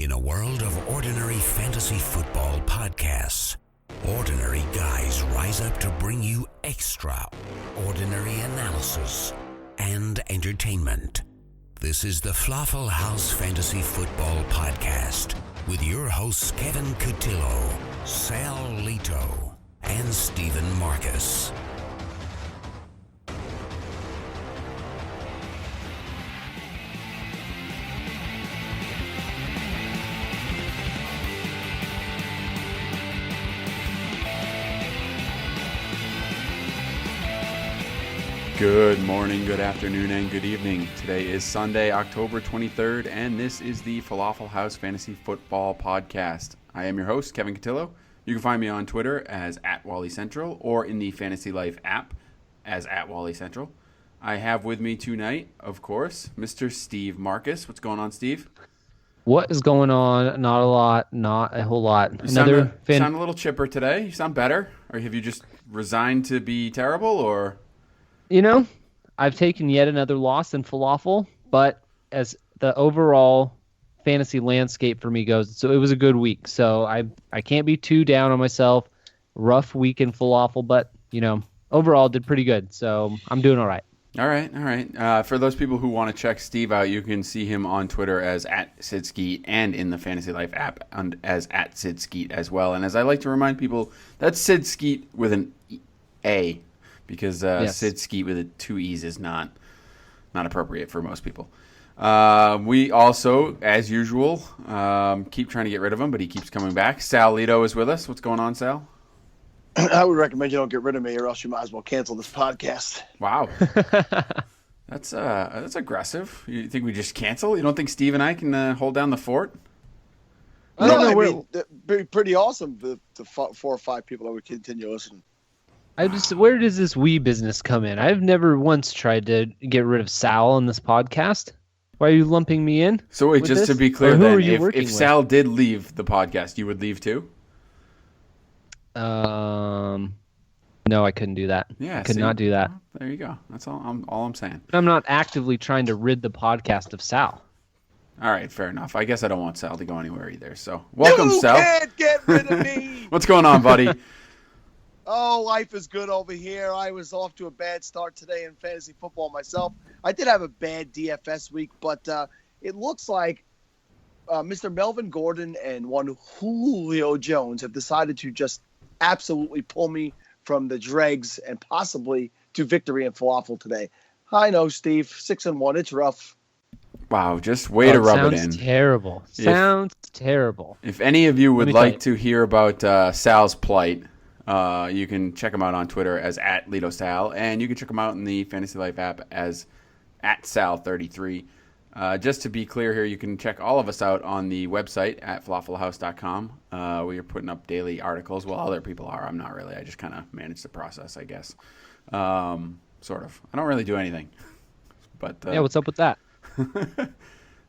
In a world of ordinary fantasy football podcasts, ordinary guys rise up to bring you extraordinary analysis and entertainment. This is the Falafel House Fantasy Football Podcast with your hosts Kevin Cotillo, Sal Lito, and Stephen Marcus. Good morning, good afternoon, and good evening. Today is Sunday, October 23rd, and this is the Falafel House Fantasy Football Podcast. I am your host, Kevin Cotillo. You can find me on Twitter as @WallyCentral or in the Fantasy Life app as @WallyCentral. I have with me tonight, of course, Mr. Steve Marcus. What's going on, Steve? What is going on? Not a lot, not a whole lot. You sound a little chipper today. You sound better. Or have you just resigned to be terrible, or... You know, I've taken yet another loss in falafel, but as the overall fantasy landscape for me goes, so it was a good week. So I can't be too down on myself. Rough week in falafel, but, you know, overall did pretty good. So I'm doing all right. All right. For those people who want to check Steve out, you can see him on Twitter as @SidSkeet and in the Fantasy Life app as @SidSkeet as well. And as I like to remind people, that's Sid Skeet with an A. Because yes. Sid Skeet with 2 E's is not appropriate for most people. We also, as usual, keep trying to get rid of him, but he keeps coming back. Sal Lito is with us. What's going on, Sal? I would recommend you don't get rid of me, or else you might as well cancel this podcast. Wow. That's aggressive. You think we just cancel? You don't think Steve and I can hold down the fort? It'd be pretty awesome the 4 or 5 people that would continue listening. Where does this we business come in? I've never once tried to get rid of Sal on this podcast. Why are you lumping me in? So wait, just this? to be clear, who then, are you working if with? Sal did leave the podcast, you would leave too? No, I couldn't do that. Yeah, I could not do that. Well, there you go. That's all I'm saying. I'm not actively trying to rid the podcast of Sal. All right, fair enough. I guess I don't want Sal to go anywhere either. So welcome, You Sal. can't get rid of me. What's going on, buddy? Oh, life is good over here. I was off to a bad start today in fantasy football myself. I did have a bad DFS week, but it looks like Mr. Melvin Gordon and one Julio Jones have decided to just absolutely pull me from the dregs and possibly to victory in falafel today. I know, Steve. 6-1. It's rough. Wow, just way to rub it in. Sounds terrible. If any of you would like to hear about Sal's plight, you can check him out on Twitter as @LitoSal, and you can check him out in the Fantasy Life app as @Sal33. Just to be clear here, you can check all of us out on the website at falafelhouse.com. We are putting up daily articles. Well, other people are. I'm not really. I just kind of manage the process, I guess. Sort of. I don't really do anything. But yeah, what's up with that?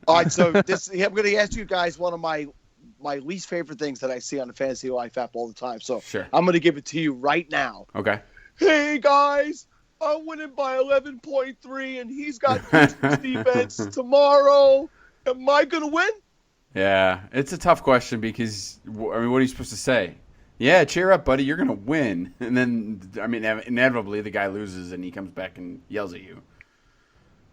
All right, so I'm going to ask you guys one of my least favorite things that I see on the Fantasy Life app all the time. So sure. I'm going to give it to you right now. Okay. Hey, guys, I'm winning by 11.3, and he's got Patriots defense tomorrow. Am I going to win? Yeah, it's a tough question because, what are you supposed to say? Yeah, cheer up, buddy. You're going to win. And then, inevitably the guy loses and he comes back and yells at you.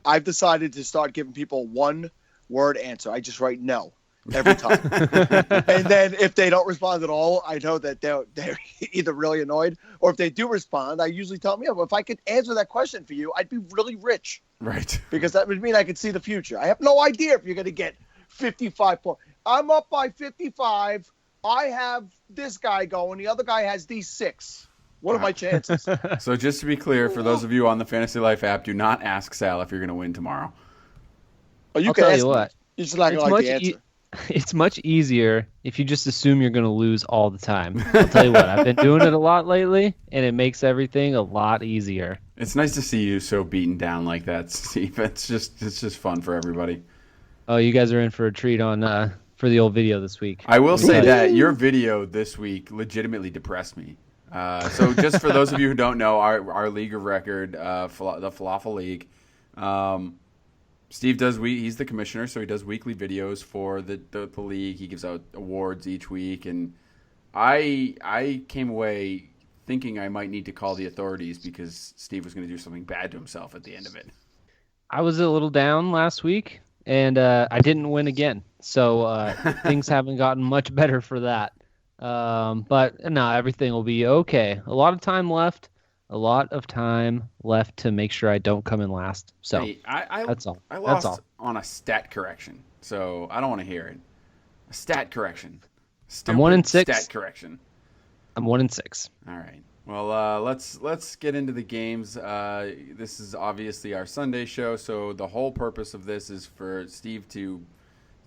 I've decided to start giving people one-word answer. I just write no every time. And then if they don't respond at all, I know that they're either really annoyed, or if they do respond, I usually tell them, yeah, well, if I could answer that question for you, I'd be really rich. Right. Because that would mean I could see the future. I have no idea if you're going to get 55 points. I'm up by 55. I have this guy going. The other guy has these 6. What are my chances? So just to be clear, for those of you on the Fantasy Life app, do not ask Sal if you're going to win tomorrow. Oh, I'll tell you what. You're just not going to like the answer. It's much easier if you just assume you're going to lose all the time. I'll tell you what, I've been doing it a lot lately, and it makes everything a lot easier. It's nice to see you so beaten down like that, Steve. It's just fun for everybody. Oh, you guys are in for a treat on for the old video this week. I will say that your video this week legitimately depressed me. So just for those of you who don't know, our league of record, the Falafel League, Steve does he's the commissioner, so he does weekly videos for the league. He gives out awards each week, and I came away thinking I might need to call the authorities because Steve was going to do something bad to himself at the end of it. I was a little down last week, and I didn't win again. So things haven't gotten much better for that. But no, everything will be okay. A lot of time left. A lot of time left to make sure I don't come in last. So Hey, that's all. I lost That's all. on a stat correction, so I don't want to hear it. A stat correction. I'm 1-6. Stat correction. I'm 1-6. All right. Well, let's get into the games. This is obviously our Sunday show, so the whole purpose of this is for Steve to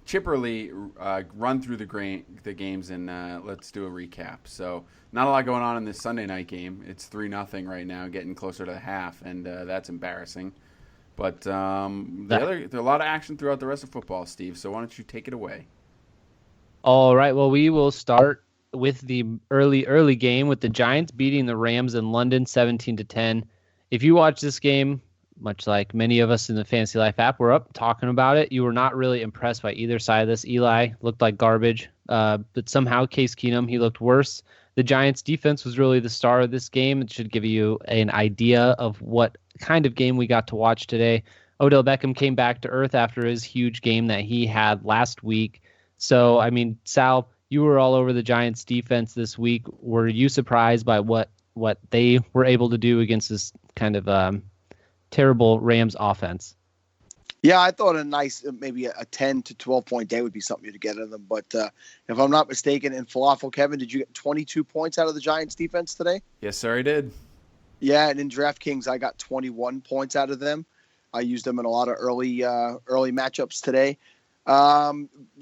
chipperly run through the games and let's do a recap. So not a lot going on in this Sunday night game. It's 3-0 right now, getting closer to the half, and that's embarrassing. But there's a lot of action throughout the rest of football, Steve. So why don't you take it away? All right. Well, we will start with the early game with the Giants beating the Rams in London 17-10. If you watch this game, much like many of us in the Fantasy Life app, we're up talking about it. You were not really impressed by either side of this. Eli looked like garbage, but somehow Case Keenum, he looked worse. The Giants' defense was really the star of this game. It should give you an idea of what kind of game we got to watch today. Odell Beckham came back to earth after his huge game that he had last week. So, I mean, Sal, you were all over the Giants' defense this week. Were you surprised by what they were able to do against this kind of terrible Rams offense? Yeah, I thought a nice, maybe a 10 to 12 point day would be something to get in them. But if I'm not mistaken, in Falafel, Kevin, did you get 22 points out of the Giants defense today? Yes, sir, I did. Yeah, and in DraftKings, I got 21 points out of them. I used them in a lot of early matchups today.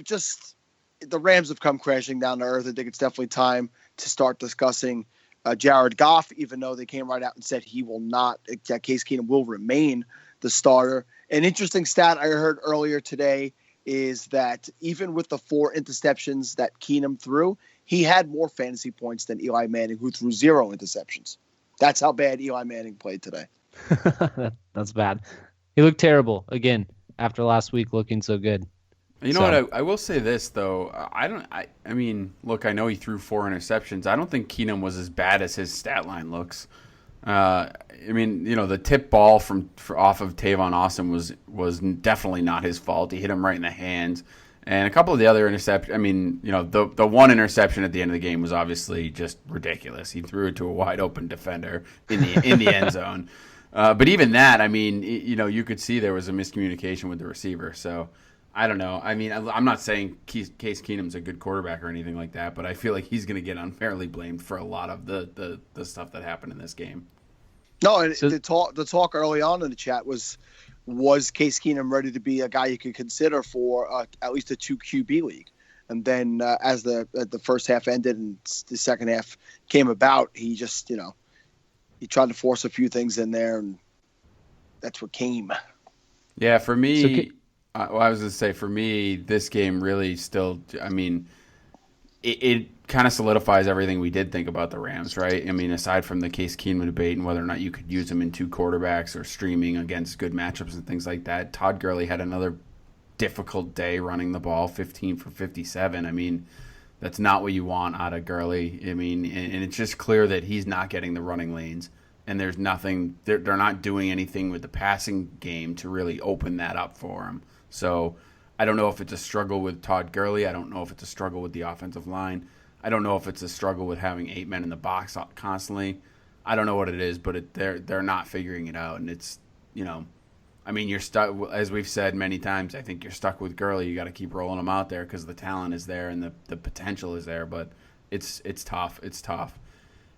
Just the Rams have come crashing down to earth. I think it's definitely time to start discussing Jared Goff, even though they came right out and said he will not, Case Keenum will remain the starter. An interesting stat I heard earlier today is that even with the 4 interceptions that Keenum threw, he had more fantasy points than Eli Manning, who threw 0 interceptions. That's how bad Eli Manning played today. That's bad. He looked terrible again after last week looking so good. You know what? I will say this though. I mean, look, I know he threw 4 interceptions. I don't think Keenum was as bad as his stat line looks. I mean, you know, the tip ball off of Tavon Austin was definitely not his fault. He hit him right in the hands, and a couple of the other interceptions. I mean, you know, the one interception at the end of the game was obviously just ridiculous. He threw it to a wide open defender in the end zone. But even that, I mean, you know, you could see there was a miscommunication with the receiver. So I don't know. I mean, I'm not saying Case Keenum's a good quarterback or anything like that, but I feel like he's going to get unfairly blamed for a lot of the stuff that happened in this game. No, and the talk early on in the chat was Case Keenum ready to be a guy you could consider for at least a 2 QB league? And then as the first half ended and the second half came about, he just, you know, he tried to force a few things in there, and that's what came. Yeah, for me, I was going to say, for me, this game really still, I mean, it kind of solidifies everything we did think about the Rams, right? I mean, aside from the Case Keenum debate and whether or not you could use him in 2 quarterbacks or streaming against good matchups and things like that, Todd Gurley had another difficult day running the ball, 15 for 57. I mean, that's not what you want out of Gurley. I mean, and it's just clear that he's not getting the running lanes, and there's nothing, they're not doing anything with the passing game to really open that up for him. So I don't know if it's a struggle with Todd Gurley. I don't know if it's a struggle with the offensive line. I don't know if it's a struggle with having 8 men in the box constantly. I don't know what it is, but they're not figuring it out. And it's, you know, I mean, you're stuck, as we've said many times, I think you're stuck with Gurley. You got to keep rolling him out there because the talent is there and the potential is there, but it's tough. It's tough.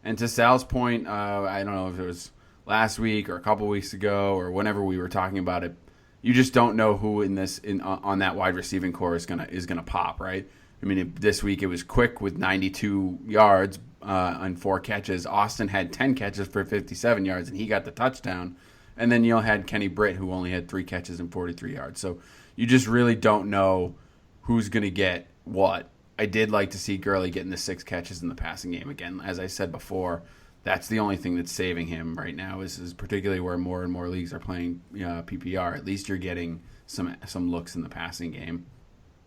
And to Sal's point, I don't know if it was last week or a couple weeks ago or whenever we were talking about it, you just don't know who on that wide receiving core is gonna pop, right? I mean, this week it was Quick with 92 yards on 4 catches. Austin had 10 catches for 57 yards, and he got the touchdown. And then you had Kenny Britt, who only had 3 catches and 43 yards. So you just really don't know who's going to get what. I did like to see Gurley getting the 6 catches in the passing game again. As I said before, That's the only thing that's saving him right now. Is particularly where more and more leagues are playing PPR. At least you're getting some looks in the passing game.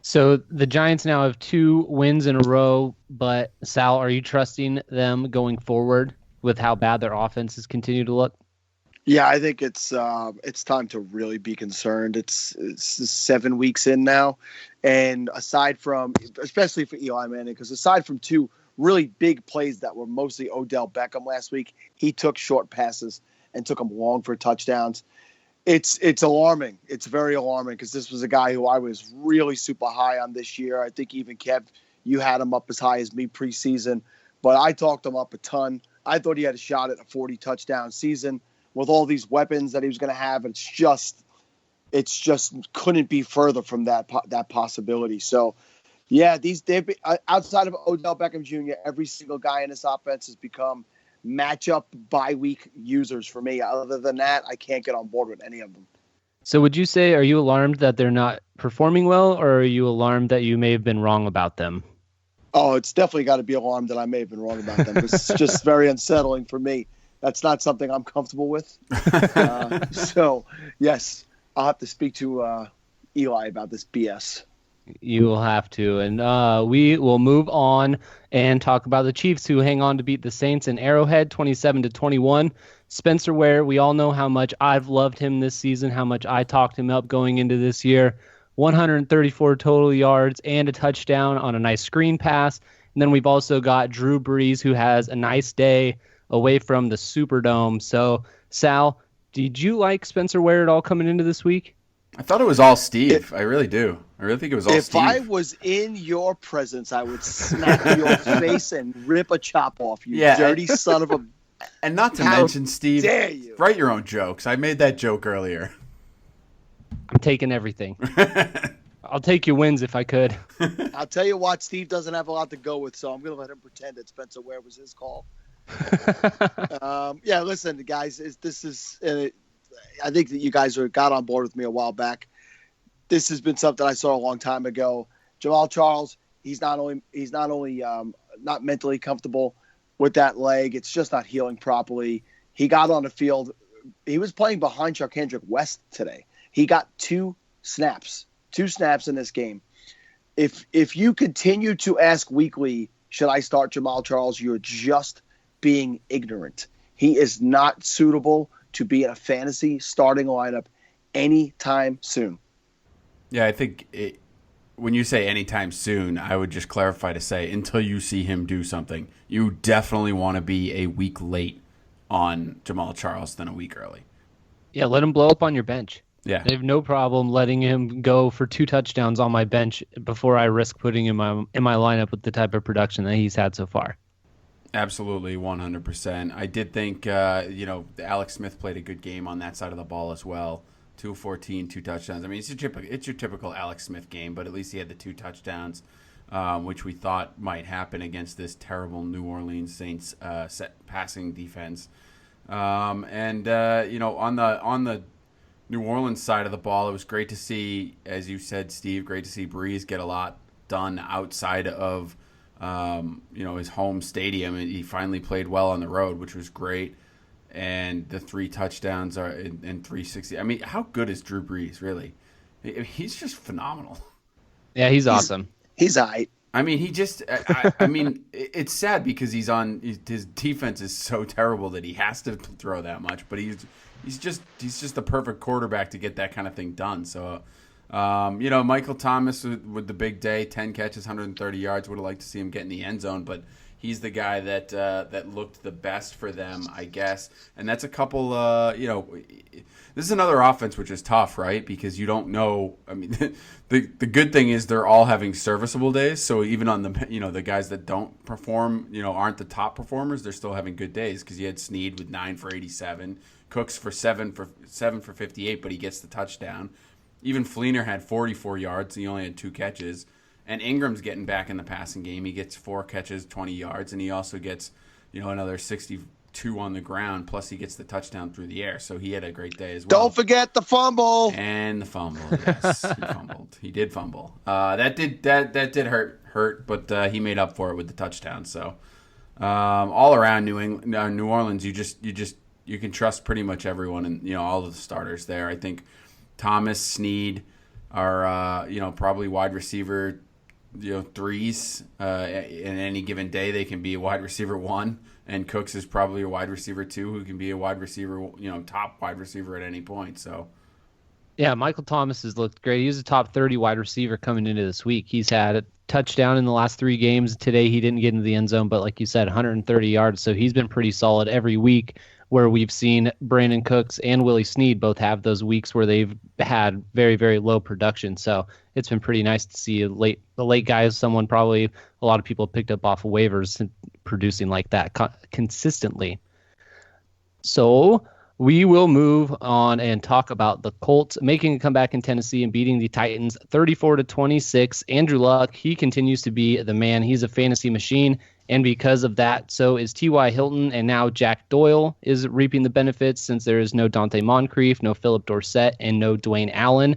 So the Giants now have 2 wins in a row, but Sal, are you trusting them going forward with how bad their offenses continue to look? Yeah, I think it's time to really be concerned. It's 7 weeks in now, and aside from, especially for Eli Manning, because aside from 2 really big plays that were mostly Odell Beckham last week, he took short passes and took them long for touchdowns. It's alarming. It's very alarming because this was a guy who I was really super high on this year. I think even Kev, you had him up as high as me preseason, but I talked him up a ton. I thought he had a shot at a 40 touchdown season with all these weapons that he was going to have. It's just couldn't be further from that possibility. So, yeah, outside of Odell Beckham Jr., every single guy in this offense has become matchup bye-week users for me. Other than that, I can't get on board with any of them. So would you say, are you alarmed that they're not performing well, or are you alarmed that you may have been wrong about them? Oh, it's definitely got to be alarmed that I may have been wrong about them. It's just very unsettling for me. That's not something I'm comfortable with. So, yes, I'll have to speak to Eli about this BS. You will have to. And we will move on and talk about the Chiefs, who hang on to beat the Saints in Arrowhead 27-21. Spencer Ware, we all know how much I've loved him this season, how much I talked him up going into this year. 134 total yards and a touchdown on a nice screen pass. And then we've also got Drew Brees, who has a nice day away from the Superdome. So, Sal, did you like Spencer Ware at all coming into this week? I thought it was all Steve. I really do. I really think it was all Steve. If I was in your presence, I would smack your face and rip a chop off, you dirty son of a... And not to mention, Steve, dare you? Write your own jokes. I made that joke earlier. I'm taking everything. I'll take your wins if I could. I'll tell you what, Steve doesn't have a lot to go with, so I'm going to let him pretend that Spencer Ware was his call. Yeah, listen, guys, I think that you guys got on board with me a while back. This has been something I saw a long time ago. Jamal Charles, he's not only not mentally comfortable with that leg, it's just not healing properly. He got on the field. He was playing behind Charkandrick West today. He got 2 snaps in this game. If you continue to ask weekly, should I start Jamal Charles, you're just being ignorant. He is not suitable to be in a fantasy starting lineup anytime soon. Yeah, I think when you say anytime soon, I would just clarify to say until you see him do something. You definitely want to be a week late on Jamal Charles than a week early. Yeah, let him blow up on your bench. Yeah. I have no problem letting him go for 2 touchdowns on my bench before I risk putting him in my lineup with the type of production that he's had so far. Absolutely, 100%. I did think, Alex Smith played a good game on that side of the ball as well. 214, 2 touchdowns. I mean, it's your typical Alex Smith game, but at least he had the 2 touchdowns, which we thought might happen against this terrible New Orleans Saints set passing defense. On the New Orleans side of the ball, it was great to see, as you said, Steve, great to see Brees get a lot done outside of his home stadium, and he finally played well on the road, which was great. And the 3 touchdowns are in 360. I mean, how good is Drew Brees, really? He's just phenomenal. Yeah, he's awesome. He's all right. I mean, it's sad because his defense is so terrible that he has to throw that much, but he's just the perfect quarterback to get that kind of thing done. So, Michael Thomas with the big day, 10 catches, 130 yards. Would have liked to see him get in the end zone, but he's the guy that looked the best for them, I guess. And that's a couple. This is another offense which is tough, right? Because you don't know. I mean, the good thing is they're all having serviceable days. So even on the guys that don't perform, aren't the top performers, they're still having good days. Because you had Snead with 9 for 87, Cooks for 7 for 58, but he gets the touchdown. Even Fleener had 44 yards. He only had 2 catches. And Ingram's getting back in the passing game. He gets 4 catches, 20 yards, and he also gets, another 62 on the ground. Plus, he gets the touchdown through the air. So he had a great day as well. Don't forget the fumble. And the fumble, yes, he fumbled. He did fumble. That did hurt, but he made up for it with the touchdown. So, All around New Orleans, you can trust pretty much everyone and all of the starters there. I think Thomas, Snead are probably wide receiver threes. In any given day, they can be a wide receiver 1, and Cooks is probably a wide receiver 2 who can be a wide receiver, top wide receiver at any point. So. Yeah, Michael Thomas has looked great. He was a top 30 wide receiver coming into this week. He's had a touchdown in the last 3 games. Today he didn't get into the end zone, but like you said, 130 yards. So he's been pretty solid every week, where we've seen Brandon Cooks and Willie Snead both have those weeks where they've had very, very low production. So it's been pretty nice to see the late guys, someone probably a lot of people picked up off of waivers and producing like that consistently. So we will move on and talk about the Colts making a comeback in Tennessee and beating the Titans 34-26. Andrew Luck, he continues to be the man. He's a fantasy machine, and because of that, so is T.Y. Hilton, and now Jack Doyle is reaping the benefits since there is no Dante Moncrief, no Philip Dorsett, and no Dwayne Allen.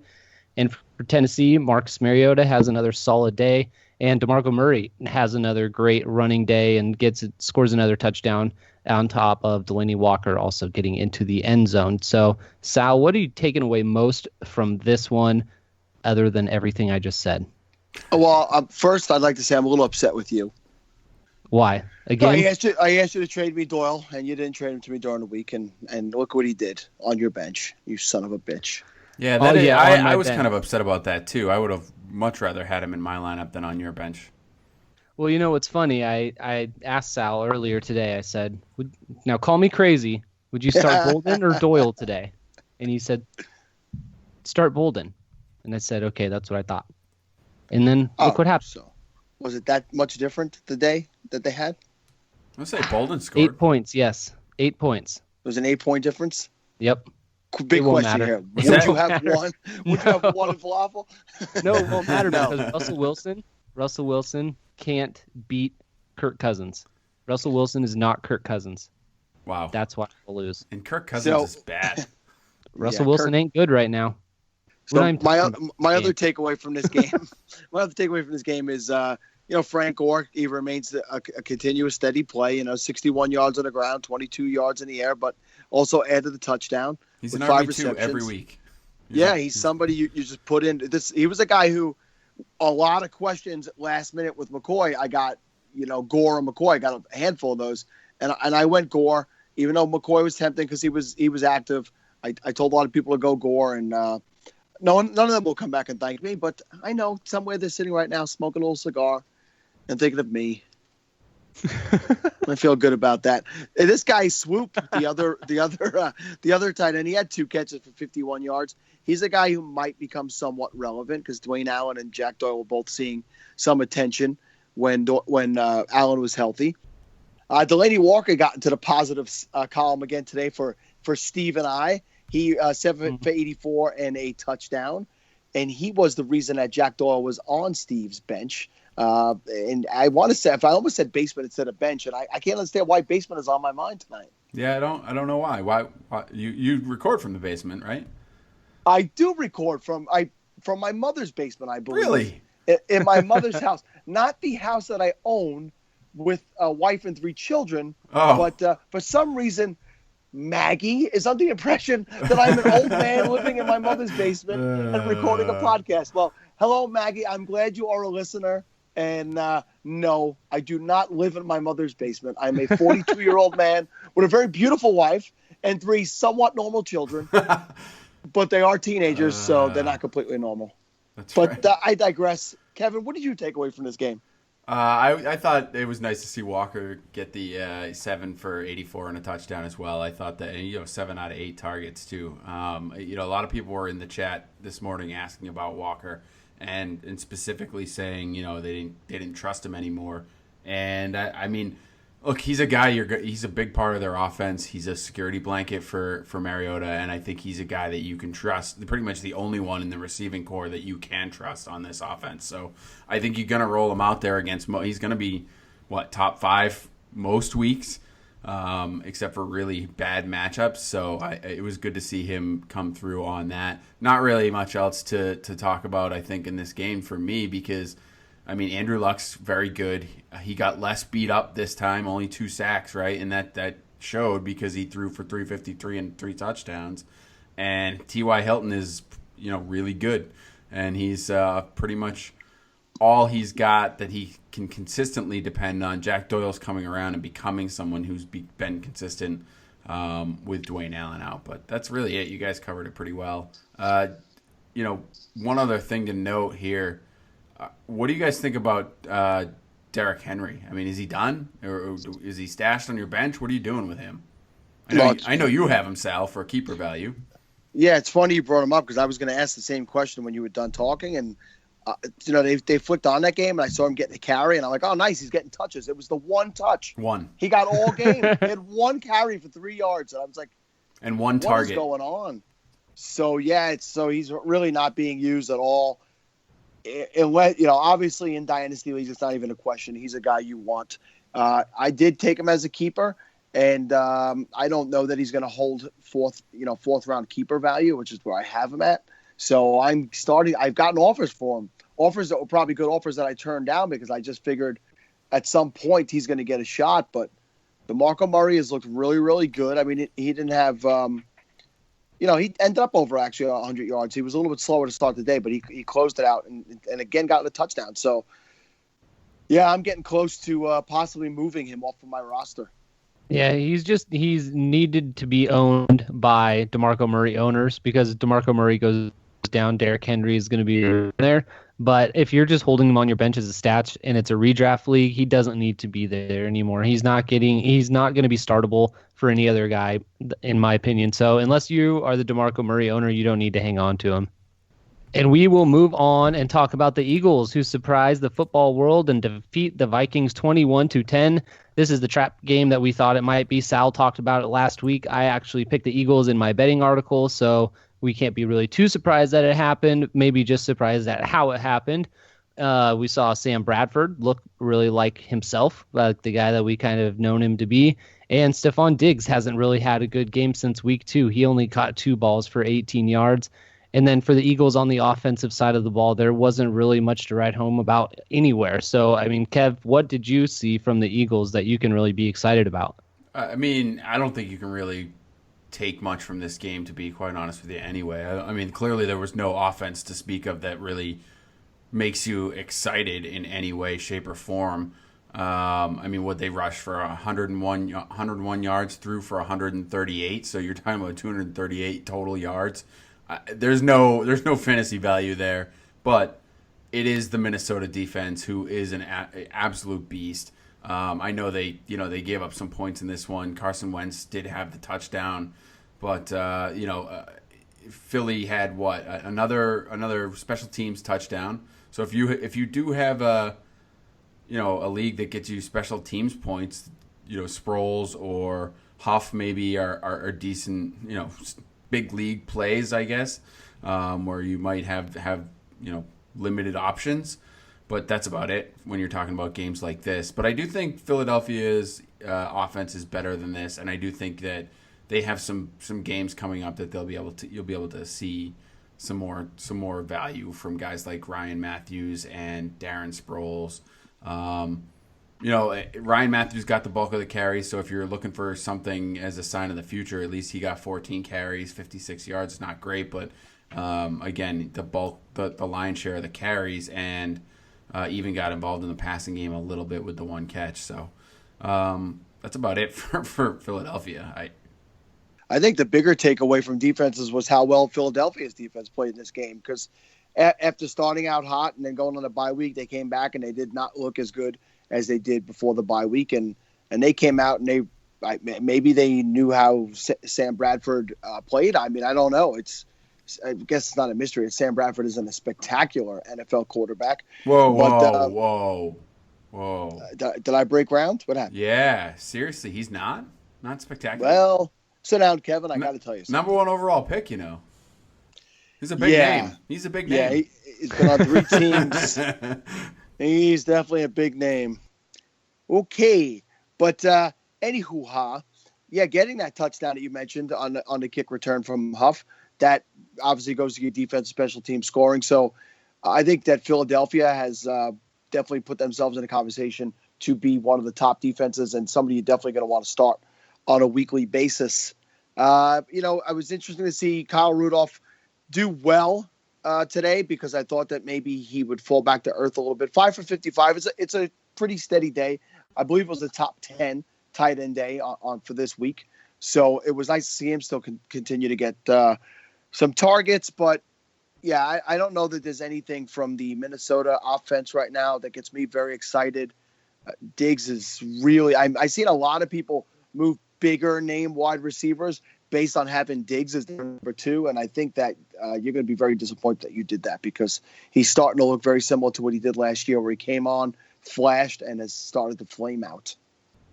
And for Tennessee, Marcus Mariota has another solid day, and DeMarco Murray has another great running day and scores another touchdown on top of Delaney Walker also getting into the end zone. So, Sal, what are you taking away most from this one other than everything I just said? Well, first, I'd like to say I'm a little upset with you. Why? Again? I asked you to trade me Doyle, and you didn't trade him to me during the week, and look what he did on your bench, you son of a bitch. Yeah, I was kind of upset about that, too. I would have much rather had him in my lineup than on your bench. Well, you know what's funny? I asked Sal earlier today. I said, now call me crazy. Would you start Bolden or Doyle today? And he said, start Bolden. And I said, okay, that's what I thought. And then look what happened. So, was it that much different the day that they had? I'll say Bolden scored. 8 points, yes. 8 points. It was an 8-point difference? Yep. Big question here. Would you have one? Would you have one in falafel? No, it won't matter because Russell Wilson can't beat Kirk Cousins. Russell Wilson is not Kirk Cousins. Wow. That's why we'll lose. And Kirk Cousins is bad. Russell Wilson ain't good right now. So my other takeaway from this game, is Frank Gore, he remains a continuous steady play, 61 yards on the ground, 22 yards in the air, but also added the touchdown. He's an RB2 every week. He's somebody you just put in this. He was a guy who a lot of questions last minute with McCoy. I got, Gore and McCoy. I got a handful of those, and I went Gore, even though McCoy was tempting because he was active. I told a lot of people to go Gore, and none of them will come back and thank me. But I know somewhere they're sitting right now, smoking a little cigar, and thinking of me. I feel good about that. And this guy Swoop, the other tight end, he had 2 catches for 51 yards. He's a guy who might become somewhat relevant because Dwayne Allen and Jack Doyle were both seeing some attention when Allen was healthy. Delaney Walker got into the positive column again today for Steve and I. He 7 for 84 and a touchdown, and he was the reason that Jack Doyle was on Steve's bench. And I want to say, if I almost said basement instead of bench, and I can't understand why basement is on my mind tonight. Yeah, I don't know why. Why you record from the basement, right? I do record from my mother's basement, I believe. Really? In my mother's house, not the house that I own with a wife and 3 children. Oh. But for some reason, Maggie is under the impression that I'm an old man living in my mother's basement and recording a podcast. Well, hello, Maggie. I'm glad you are a listener. And no, I do not live in my mother's basement. I'm a 42-year-old man with a very beautiful wife and 3 somewhat normal children. But they are teenagers, so they're not completely normal. But right. I digress. Kevin, what did you take away from this game? I thought it was nice to see Walker get the 7 for 84 and a touchdown as well. I thought that 7 out of 8 targets too. A lot of people were in the chat this morning asking about Walker and specifically saying they didn't trust him anymore. And I mean, look, he's a guy. He's a big part of their offense. He's a security blanket for Mariota, and I think he's a guy that you can trust. Pretty much the only one in the receiving core that you can trust on this offense. So I think you're gonna roll him out there against. He's gonna be top 5 most weeks, except for really bad matchups. So it was good to see him come through on that. Not really much else to talk about, I think, in this game for me because. I mean, Andrew Luck's very good. He got less beat up this time, only 2 sacks, right? And that showed because he threw for 353 and 3 touchdowns. And T.Y. Hilton is, really good. And he's pretty much all he's got that he can consistently depend on. Jack Doyle's coming around and becoming someone who's been consistent with Dwayne Allen out. But that's really it. You guys covered it pretty well. One other thing to note here. What do you guys think about Derrick Henry? I mean, is he done? Or is he stashed on your bench? What are you doing with him? I know you have him, Sal, for keeper value. Yeah, it's funny you brought him up because I was going to ask the same question when you were done talking. And, they flicked on that game, and I saw him getting a carry. And I'm like, oh, nice, he's getting touches. It was the one touch. One. He got all game. He had one carry for 3 yards. And I was like, and one target. What is going on? So, yeah, so he's really not being used at all. Obviously in dynasty leagues, it's not even a question. He's a guy you want. I did take him as a keeper, and I don't know that he's going to hold fourth round keeper value, which is where I have him at. So I've gotten offers for him, offers that were probably good offers that I turned down because I just figured at some point he's going to get a shot. But DeMarco Murray has looked really, really good. I mean, he didn't have. He ended up over actually 100 yards. He was a little bit slower to start the day, but he closed it out and again got the touchdown. So, yeah, I'm getting close to possibly moving him off of my roster. Yeah, he's needed to be owned by DeMarco Murray owners because DeMarco Murray goes down, Derrick Henry is going to be there. But if you're just holding him on your bench as a stats and it's a redraft league, he doesn't need to be there anymore. He's not going to be startable for any other guy, in my opinion. So unless you are the DeMarco Murray owner, you don't need to hang on to him. And we will move on and talk about the Eagles, who surprised the football world and defeat the Vikings 21-10. This is the trap game that we thought it might be. Sal talked about it last week. I actually picked the Eagles in my betting article, so we can't be really too surprised that it happened, maybe just surprised at how it happened. We saw Sam Bradford look really like himself, like the guy that we kind of known him to be. And Stephon Diggs hasn't really had a good game since week 2. He only caught 2 balls for 18 yards. And then for the Eagles on the offensive side of the ball, there wasn't really much to write home about anywhere. So, I mean, Kev, what did you see from the Eagles that you can really be excited about? I mean, I don't think you can really take much from this game, to be quite honest with you anyway. I mean, clearly there was no offense to speak of that really makes you excited in any way, shape, or form. I mean, would they rush for 101 yards, threw for 138, so you're talking about 238 total yards. There's no fantasy value there, but it is the Minnesota defense who is an absolute beast. I know they gave up some points in this one. Carson Wentz did have the touchdown, but Philly had another special teams touchdown. So if you do have a league that gets you special teams points, Sproles or Huff maybe are decent, big league plays, I guess, where you might have limited options. But that's about it when you're talking about games like this. But I do think Philadelphia's offense is better than this, and I do think that they have some games coming up that you'll be able to see some more value from guys like Ryan Matthews and Darren Sproles. Ryan Matthews got the bulk of the carries, so if you're looking for something as a sign of the future, at least he got 14 carries, 56 yards. Not great, but again, the lion's share of the carries, and even got involved in the passing game a little bit with the one catch. So that's about it for Philadelphia. I think the bigger takeaway from defenses was how well Philadelphia's defense played in this game, because after starting out hot and then going on a bye week, they came back and they did not look as good as they did before the bye week, and they came out and maybe they knew how Sam Bradford played. I mean, I don't know. I guess it's not a mystery. Sam Bradford isn't a spectacular NFL quarterback. Whoa. Did I break ground? What happened? Yeah, seriously, he's not spectacular. Well, sit down, Kevin. I got to tell you something. Number 1 overall pick, He's a big name. He's a big name. Yeah, he's been on 3 teams. He's definitely a big name. Okay, but anywho, getting that touchdown that you mentioned on the kick return from Huff, that obviously goes to your defense, special team scoring. So I think that Philadelphia has definitely put themselves in a conversation to be one of the top defenses and somebody you're definitely going to want to start on a weekly basis. I was interested to see Kyle Rudolph do well today because I thought that maybe he would fall back to earth a little bit. 5 for 55. It's a pretty steady day. I believe it was the top 10 tight end day on for this week. So it was nice to see him still continue to get some targets. But, yeah, I don't know that there's anything from the Minnesota offense right now that gets me very excited. Diggs is really – I've seen a lot of people move bigger name wide receivers based on having Diggs as number 2. And I think that you're going to be very disappointed that you did that because he's starting to look very similar to what he did last year where he came on, flashed, and has started to flame out.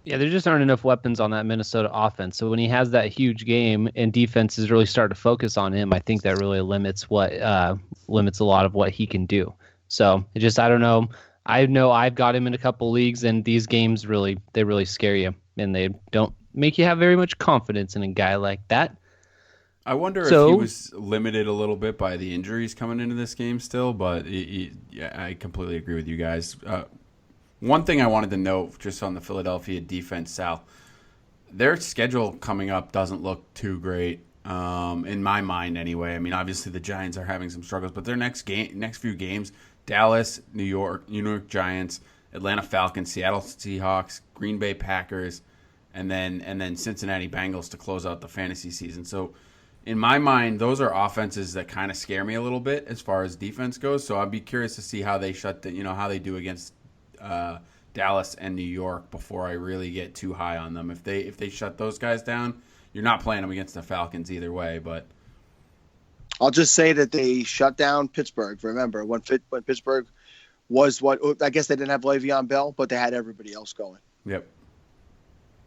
Yeah, there just aren't enough weapons on that Minnesota offense. So when he has that huge game and defenses really start to focus on him, I think that really limits a lot of what he can do. So I don't know. I know I've got him in a couple leagues, and these games really scare you, and they don't make you have very much confidence in a guy like that. I wonder if he was limited a little bit by the injuries coming into this game still, but I completely agree with you guys. One thing I wanted to note just on the Philadelphia defense, Sal, their schedule coming up doesn't look too great in my mind anyway. I mean, obviously the Giants are having some struggles, but their next few games, Dallas, New York Giants, Atlanta Falcons, Seattle Seahawks, Green Bay Packers, and then Cincinnati Bengals to close out the fantasy season. So in my mind, those are offenses that kind of scare me a little bit as far as defense goes. So I'd be curious to see how they how they do against Dallas and New York before I really get too high on them. If they shut those guys down, you're not playing them against the Falcons either way. But I'll just say that they shut down Pittsburgh. Remember when Pittsburgh was what I guess they didn't have Le'Veon Bell, but they had everybody else going. Yep.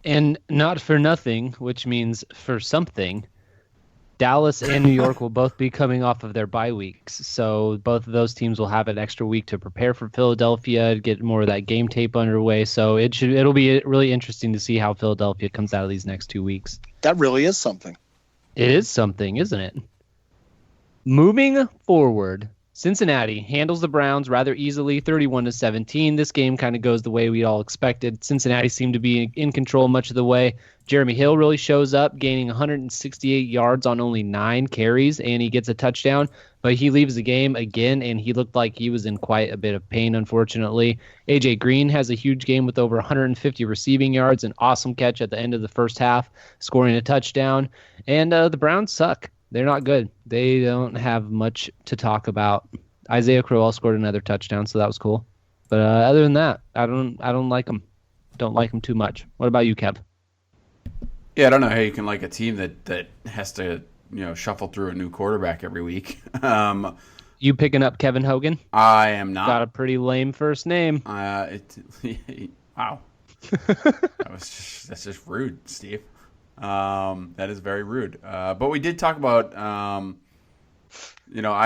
And not for nothing, which means for something, Dallas and New York will both be coming off of their bye weeks. So both of those teams will have an extra week to prepare for Philadelphia, to get more of that game tape underway. So it'll be really interesting to see how Philadelphia comes out of these next 2 weeks. That really is something. It is something, isn't it? Moving forward, Cincinnati handles the Browns rather easily, 31-17. This game kind of goes the way we all expected. Cincinnati seemed to be in control much of the way. Jeremy Hill really shows up, gaining 168 yards on only 9 carries, and he gets a touchdown. But he leaves the game again, and he looked like he was in quite a bit of pain, unfortunately. A.J. Green has a huge game with over 150 receiving yards, an awesome catch at the end of the first half, scoring a touchdown. And the Browns suck. They're not good. They don't have much to talk about. Isaiah Crowell scored another touchdown, so that was cool. But other than that, I don't like them. Don't like them too much. What about you, Kev? Yeah, I don't know how you can like a team that has to shuffle through a new quarterback every week. You picking up Kevin Hogan? I am not. Got a pretty lame first name. Wow. That's just rude, Steve. That is very rude. But we did talk about, I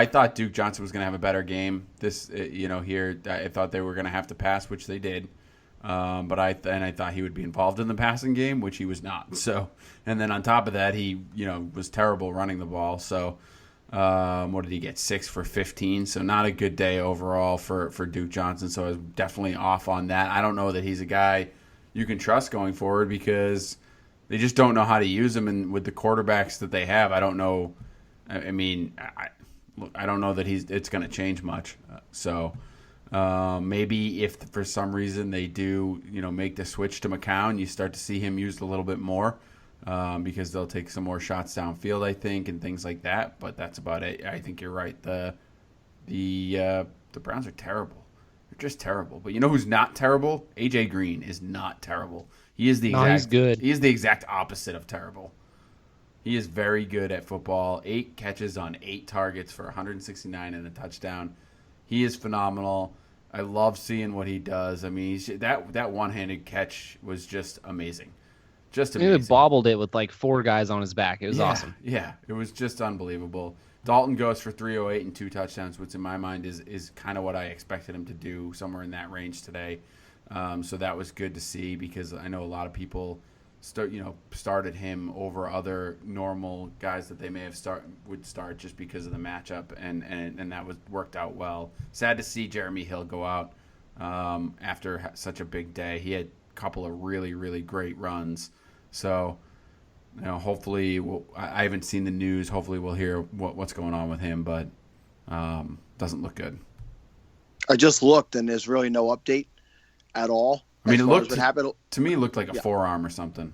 thought Duke Johnson was going to have a better game here. I thought they were going to have to pass, which they did. But I thought he would be involved in the passing game, which he was not. So, and then on top of that, he, was terrible running the ball. So, what did he get? 6 for 15. So not a good day overall for Duke Johnson. So I was definitely off on that. I don't know that he's a guy you can trust going forward because they just don't know how to use him, and with the quarterbacks that they have, I don't know. I mean, I don't know that it's going to change much. Maybe if for some reason they do, make the switch to McCown, you start to see him used a little bit more because they'll take some more shots downfield, I think, and things like that. But that's about it. I think you're right. The Browns are terrible. They're just terrible. But you know who's not terrible? A.J. Green is not terrible. He's good. He is the exact opposite of terrible. He is very good at football. 8 catches on 8 targets for 169 and a touchdown. He is phenomenal. I love seeing what he does. I mean, that one-handed catch was just amazing. Just amazing. He bobbled it with like 4 guys on his back. It was awesome. Yeah, it was just unbelievable. Dalton goes for 308 and 2 touchdowns, which in my mind is kind of what I expected him to do, somewhere in that range today. So that was good to see because I know a lot of people started him over other normal guys that they may have would start just because of the matchup, and that worked out well. Sad to see Jeremy Hill go out. after such a big day. He had a couple of really, really great runs. So, hopefully, I haven't seen the news. Hopefully, we'll hear what's going on with him, but doesn't look good. I just looked, and there's really no update at all. I mean, what happened. To me, it looked like a forearm or something.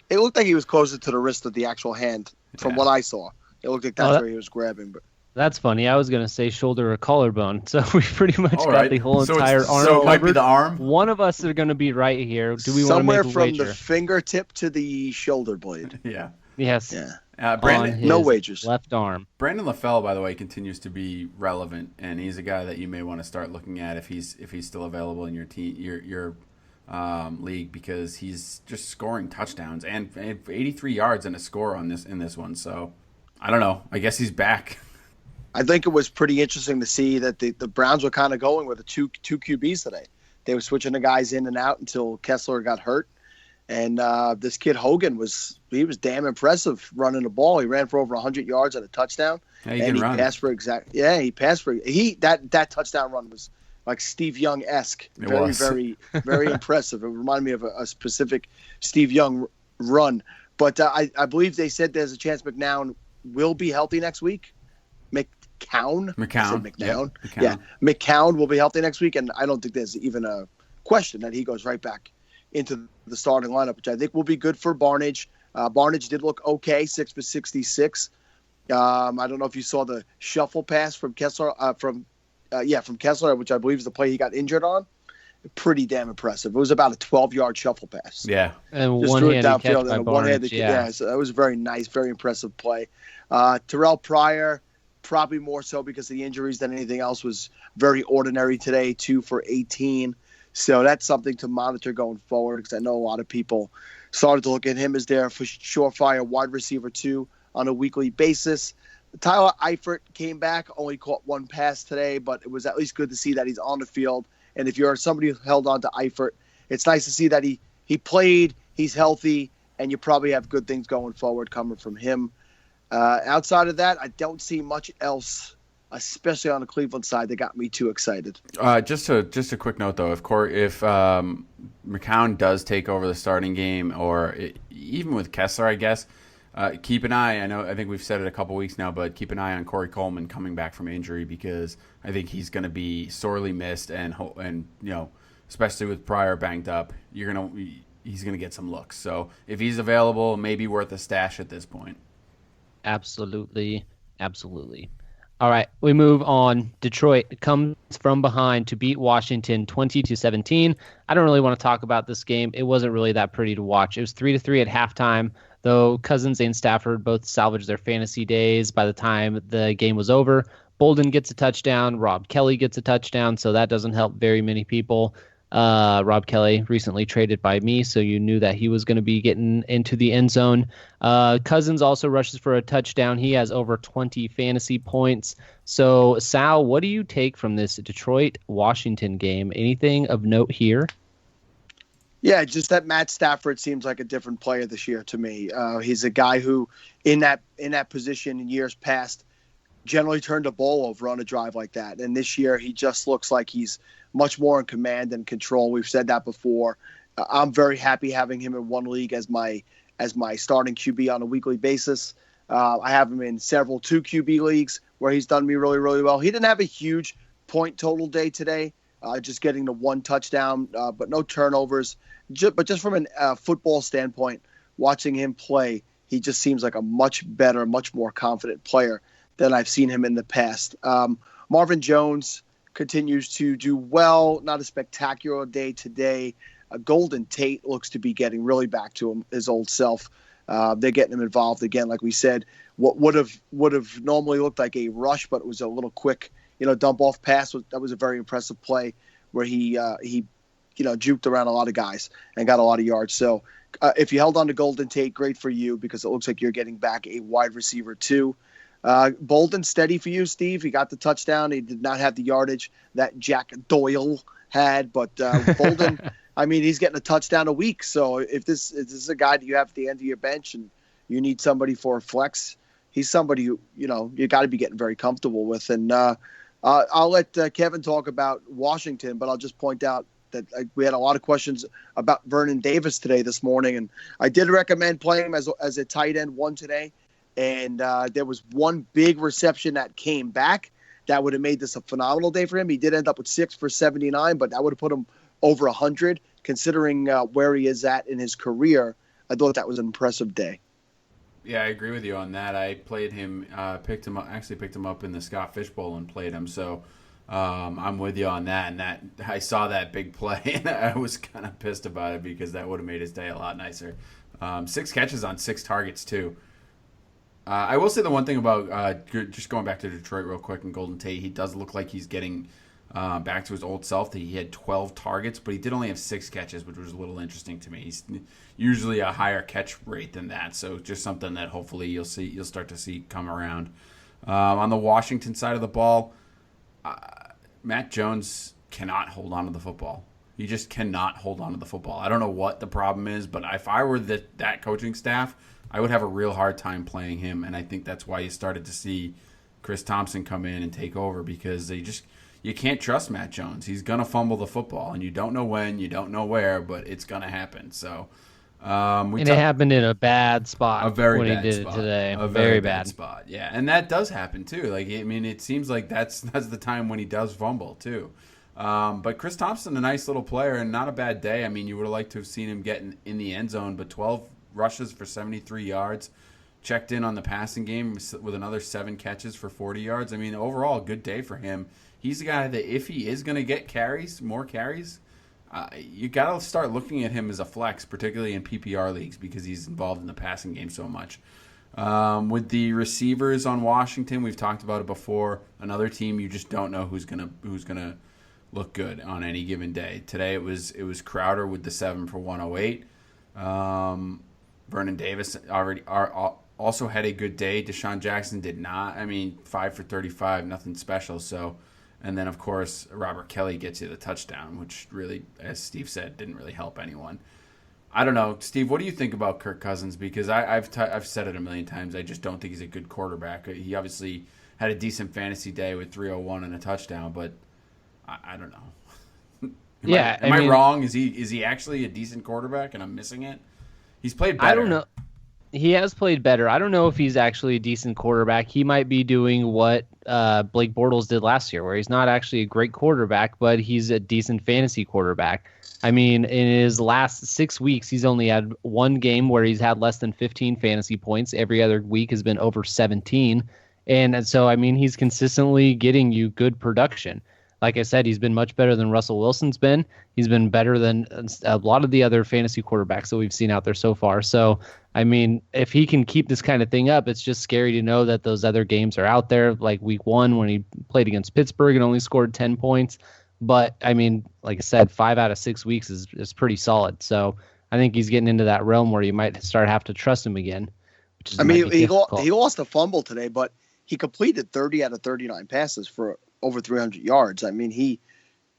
It looked like he was closer to the wrist of the actual hand from what I saw. It looked like that's where he was grabbing. But that's funny. I was going to say shoulder or collarbone. So we pretty much got the whole entire arm. So it might be the arm? One of us are going to be right here. Do we want to make a somewhere wager? from the fingertip to the shoulder blade. Yeah. Yes. Yeah. Brandon, no wagers. Left arm. Brandon LaFell, by the way, continues to be relevant, and he's a guy that you may want to start looking at if he's still available in your team, your league, because he's just scoring touchdowns and 83 yards and a score in this one. So I don't know. I guess he's back. I think it was pretty interesting to see that the Browns were kind of going with the two QBs today. They were switching the guys in and out until Kessler got hurt. And this kid Hogan was damn impressive running the ball. He ran for over 100 yards and a touchdown. Yeah, he passed for that touchdown run was like Steve Young-esque. Very very impressive. It reminded me of a specific Steve Young run. But I believe they said there's a chance McNown will be healthy next week. McCown. Yeah, McCown will be healthy next week, and I don't think there's even a question that he goes right back into the starting lineup, which I think will be good for Barnage. Barnage did look okay, 6 for 66. I don't know if you saw the shuffle pass from Kessler, from Kessler, which I believe is the play he got injured on. Pretty damn impressive. It was about a 12-yard shuffle pass. Yeah, and one-handed catch by Barnage. So that was a very nice, very impressive play. Terrell Pryor, probably more so because of the injuries than anything else, was very ordinary today, 2 for 18. So that's something to monitor going forward, because I know a lot of people started to look at him as their surefire wide receiver 2 on a weekly basis. Tyler Eifert came back, only caught one pass today, but it was at least good to see that he's on the field. And if you're somebody who held on to Eifert, it's nice to see that he played, he's healthy, and you probably have good things going forward coming from him. Outside of that, I don't see much else, especially on the Cleveland side, that got me too excited. Just a quick note, though. If McCown does take over the starting game, or even with Kessler, I guess, keep an eye. I think we've said it a couple weeks now, but keep an eye on Corey Coleman coming back from injury, because I think he's going to be sorely missed, and especially with Pryor banged up, he's going to get some looks. So if he's available, maybe worth a stash at this point. Absolutely. All right, we move on. Detroit comes from behind to beat Washington 20-17. I don't really want to talk about this game. It wasn't really that pretty to watch. It was 3-3 at halftime, though Cousins and Stafford both salvaged their fantasy days by the time the game was over. Bolden gets a touchdown. Rob Kelly gets a touchdown, so that doesn't help very many people. Rob Kelly recently traded by me, so you knew that he was going to be getting into the end zone. Cousins also rushes for a touchdown. He has over 20 fantasy points. So, Sal, what do you take from this Detroit-Washington game? Anything of note here? Yeah, just that Matt Stafford seems like a different player this year to me. He's a guy who, in that position in years past, generally turned a ball over on a drive like that. And this year, he just looks like he's much more in command and control. We've said that before. I'm very happy having him in one league as my starting QB on a weekly basis. I have him in several 2 QB leagues where he's done me really, really well. He didn't have a huge point total day today, just getting the 1 touchdown, but no turnovers. But just from a football standpoint, watching him play, he just seems like a much better, much more confident player than I've seen him in the past. Marvin Jones continues to do well. Not a spectacular day today. Golden Tate looks to be getting really back to his old self. They're getting him involved again, like we said. What would have normally looked like a rush, but it was a little quick, dump off pass. That was a very impressive play where he juked around a lot of guys and got a lot of yards. So if you held on to Golden Tate, great for you, because it looks like you're getting back a wide receiver too. Bolden, steady for you, Steve. He got the touchdown. He did not have the yardage that Jack Doyle had, but Bolden, I mean, he's getting a touchdown a week. So if this is a guy that you have at the end of your bench and you need somebody for a flex, he's somebody who, you got to be getting very comfortable with. And I'll let Kevin talk about Washington, but I'll just point out that we had a lot of questions about Vernon Davis this morning, and I did recommend playing him as a tight end one today. And there was one big reception that came back that would have made this a phenomenal day for him. He did end up with 6 for 79, but that would have put him over 100, considering where he is at in his career. I thought that was an impressive day. Yeah, I agree with you on that. I played him, picked him up in the Scott Fish Bowl and played him. So I'm with you on that. And that I saw that big play, and I was kind of pissed about it because that would have made his day a lot nicer. 6 catches on 6 targets too. I will say the one thing about just going back to Detroit real quick and Golden Tate, he does look like he's getting back to his old self. He had 12 targets, but he did only have 6 catches, which was a little interesting to me. He's usually a higher catch rate than that, so just something that hopefully you'll start to see come around. On the Washington side of the ball, Matt Jones cannot hold on to the football. He just cannot hold on to the football. I don't know what the problem is, but if I were that coaching staff, I would have a real hard time playing him, and I think that's why you started to see Chris Thompson come in and take over, because you can't trust Matt Jones. He's going to fumble the football, and you don't know when, you don't know where, but it's going to happen. So, it happened in a bad spot. A very when bad he did spot. it today. A very bad spot. Yeah, and that does happen too. Like, I mean, it seems like that's the time when he does fumble too. But Chris Thompson, a nice little player and not a bad day. I mean, you would have liked to have seen him get in the end zone, but 12 rushes for 73 yards, checked in on the passing game with another 7 catches for 40 yards. I mean, overall, a good day for him. He's a guy that if he is going to get more carries, you got to start looking at him as a flex, particularly in PPR leagues, because he's involved in the passing game so much. With the receivers on Washington, we've talked about it before. Another team you just don't know who's gonna look good on any given day. Today it was Crowder with the 7 for 108. Vernon Davis also had a good day. Deshaun Jackson did not. I mean, 5 for 35, nothing special. So, and then of course Robert Kelly gets you the touchdown, which really, as Steve said, didn't really help anyone. I don't know, Steve. What do you think about Kirk Cousins? Because I've said it a million times. I just don't think he's a good quarterback. He obviously had a decent fantasy day with 301 and a touchdown, but I don't know. Am I wrong? Is he actually a decent quarterback and I'm missing it? He's played better. I don't know. He has played better. I don't know if he's actually a decent quarterback. He might be doing what Blake Bortles did last year, where he's not actually a great quarterback, but he's a decent fantasy quarterback. I mean, in his last 6 weeks, he's only had one game where he's had less than 15 fantasy points. Every other week has been over 17. And so, I mean, he's consistently getting you good production. Like I said, he's been much better than Russell Wilson's been. He's been better than a lot of the other fantasy quarterbacks that we've seen out there so far. So, I mean, if he can keep this kind of thing up, it's just scary to know that those other games are out there, like week 1 when he played against Pittsburgh and only scored 10 points. But, I mean, like I said, 5 out of 6 weeks is pretty solid. So I think he's getting into that realm where you might have to trust him again. He lost a fumble today, but he completed 30 out of 39 passes for over 300 yards. I mean,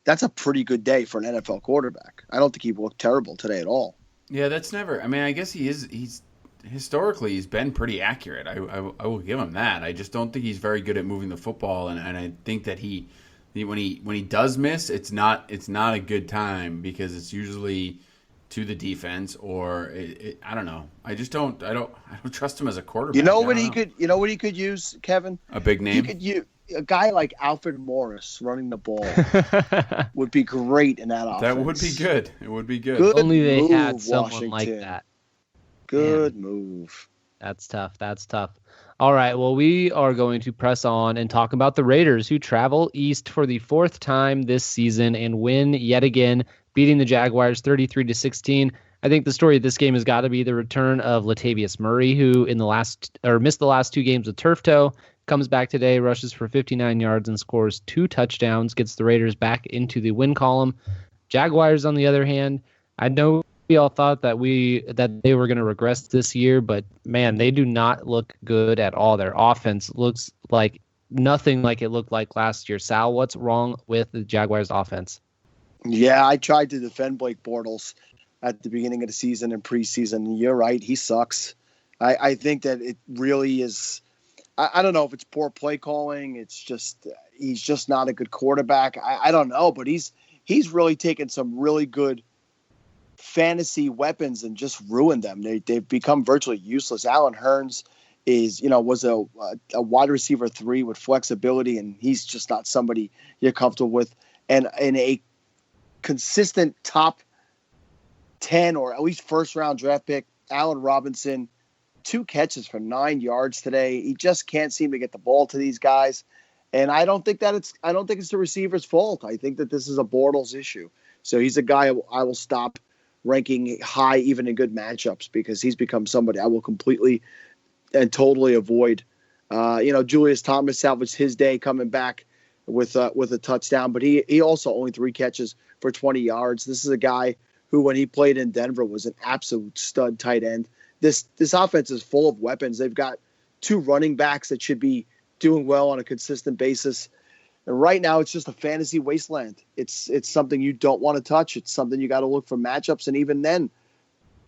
that's a pretty good day for an NFL quarterback. I don't think he looked terrible today at all. Yeah, that's never. I mean, I guess he's historically he's been pretty accurate. I will give him that. I just don't think he's very good at moving the football, and I think that when he does miss, it's not a good time because it's usually to the defense or I don't know. I don't trust him as a quarterback. You know what he could use, Kevin? A big name. He could use a guy like Alfred Morris running the ball would be great in that offense. That would be good. It would be good. Good Only they had someone Washington. Like that. Good move. That's tough. All right, well, we are going to press on and talk about the Raiders, who travel east for the 4th time this season and win yet again, beating the Jaguars 33-16. I think the story of this game has got to be the return of Latavius Murray, who missed the last 2 games with turf toe. Comes back today, rushes for 59 yards and scores 2 touchdowns, gets the Raiders back into the win column. Jaguars, on the other hand, I know we all thought that they were going to regress this year, but man, they do not look good at all. Their offense looks like nothing like it looked like last year. Sal, what's wrong with the Jaguars offense? Yeah, I tried to defend Blake Bortles at the beginning of the season and preseason. You're right, he sucks. I think that it really is I don't know if it's poor play calling. It's just he's just not a good quarterback. I don't know, but he's really taken some really good fantasy weapons and just ruined them. They've become virtually useless. Allen Hurns was a wide receiver 3 with flexibility, and he's just not somebody you're comfortable with. And in a consistent top 10 or at least first round draft pick, Allen Robinson, 2 catches for 9 yards today. He just can't seem to get the ball to these guys. And I don't think it's the receiver's fault. I think that this is a Bortles issue. So he's a guy I will stop ranking high even in good matchups because he's become somebody I will completely and totally avoid. Julius Thomas salvaged his day coming back with a touchdown, but he also only 3 catches for 20 yards. This is a guy who, when he played in Denver, was an absolute stud tight end. This offense is full of weapons. They've got 2 running backs that should be doing well on a consistent basis. And right now, it's just a fantasy wasteland. It's something you don't want to touch. It's something you got to look for matchups. And even then,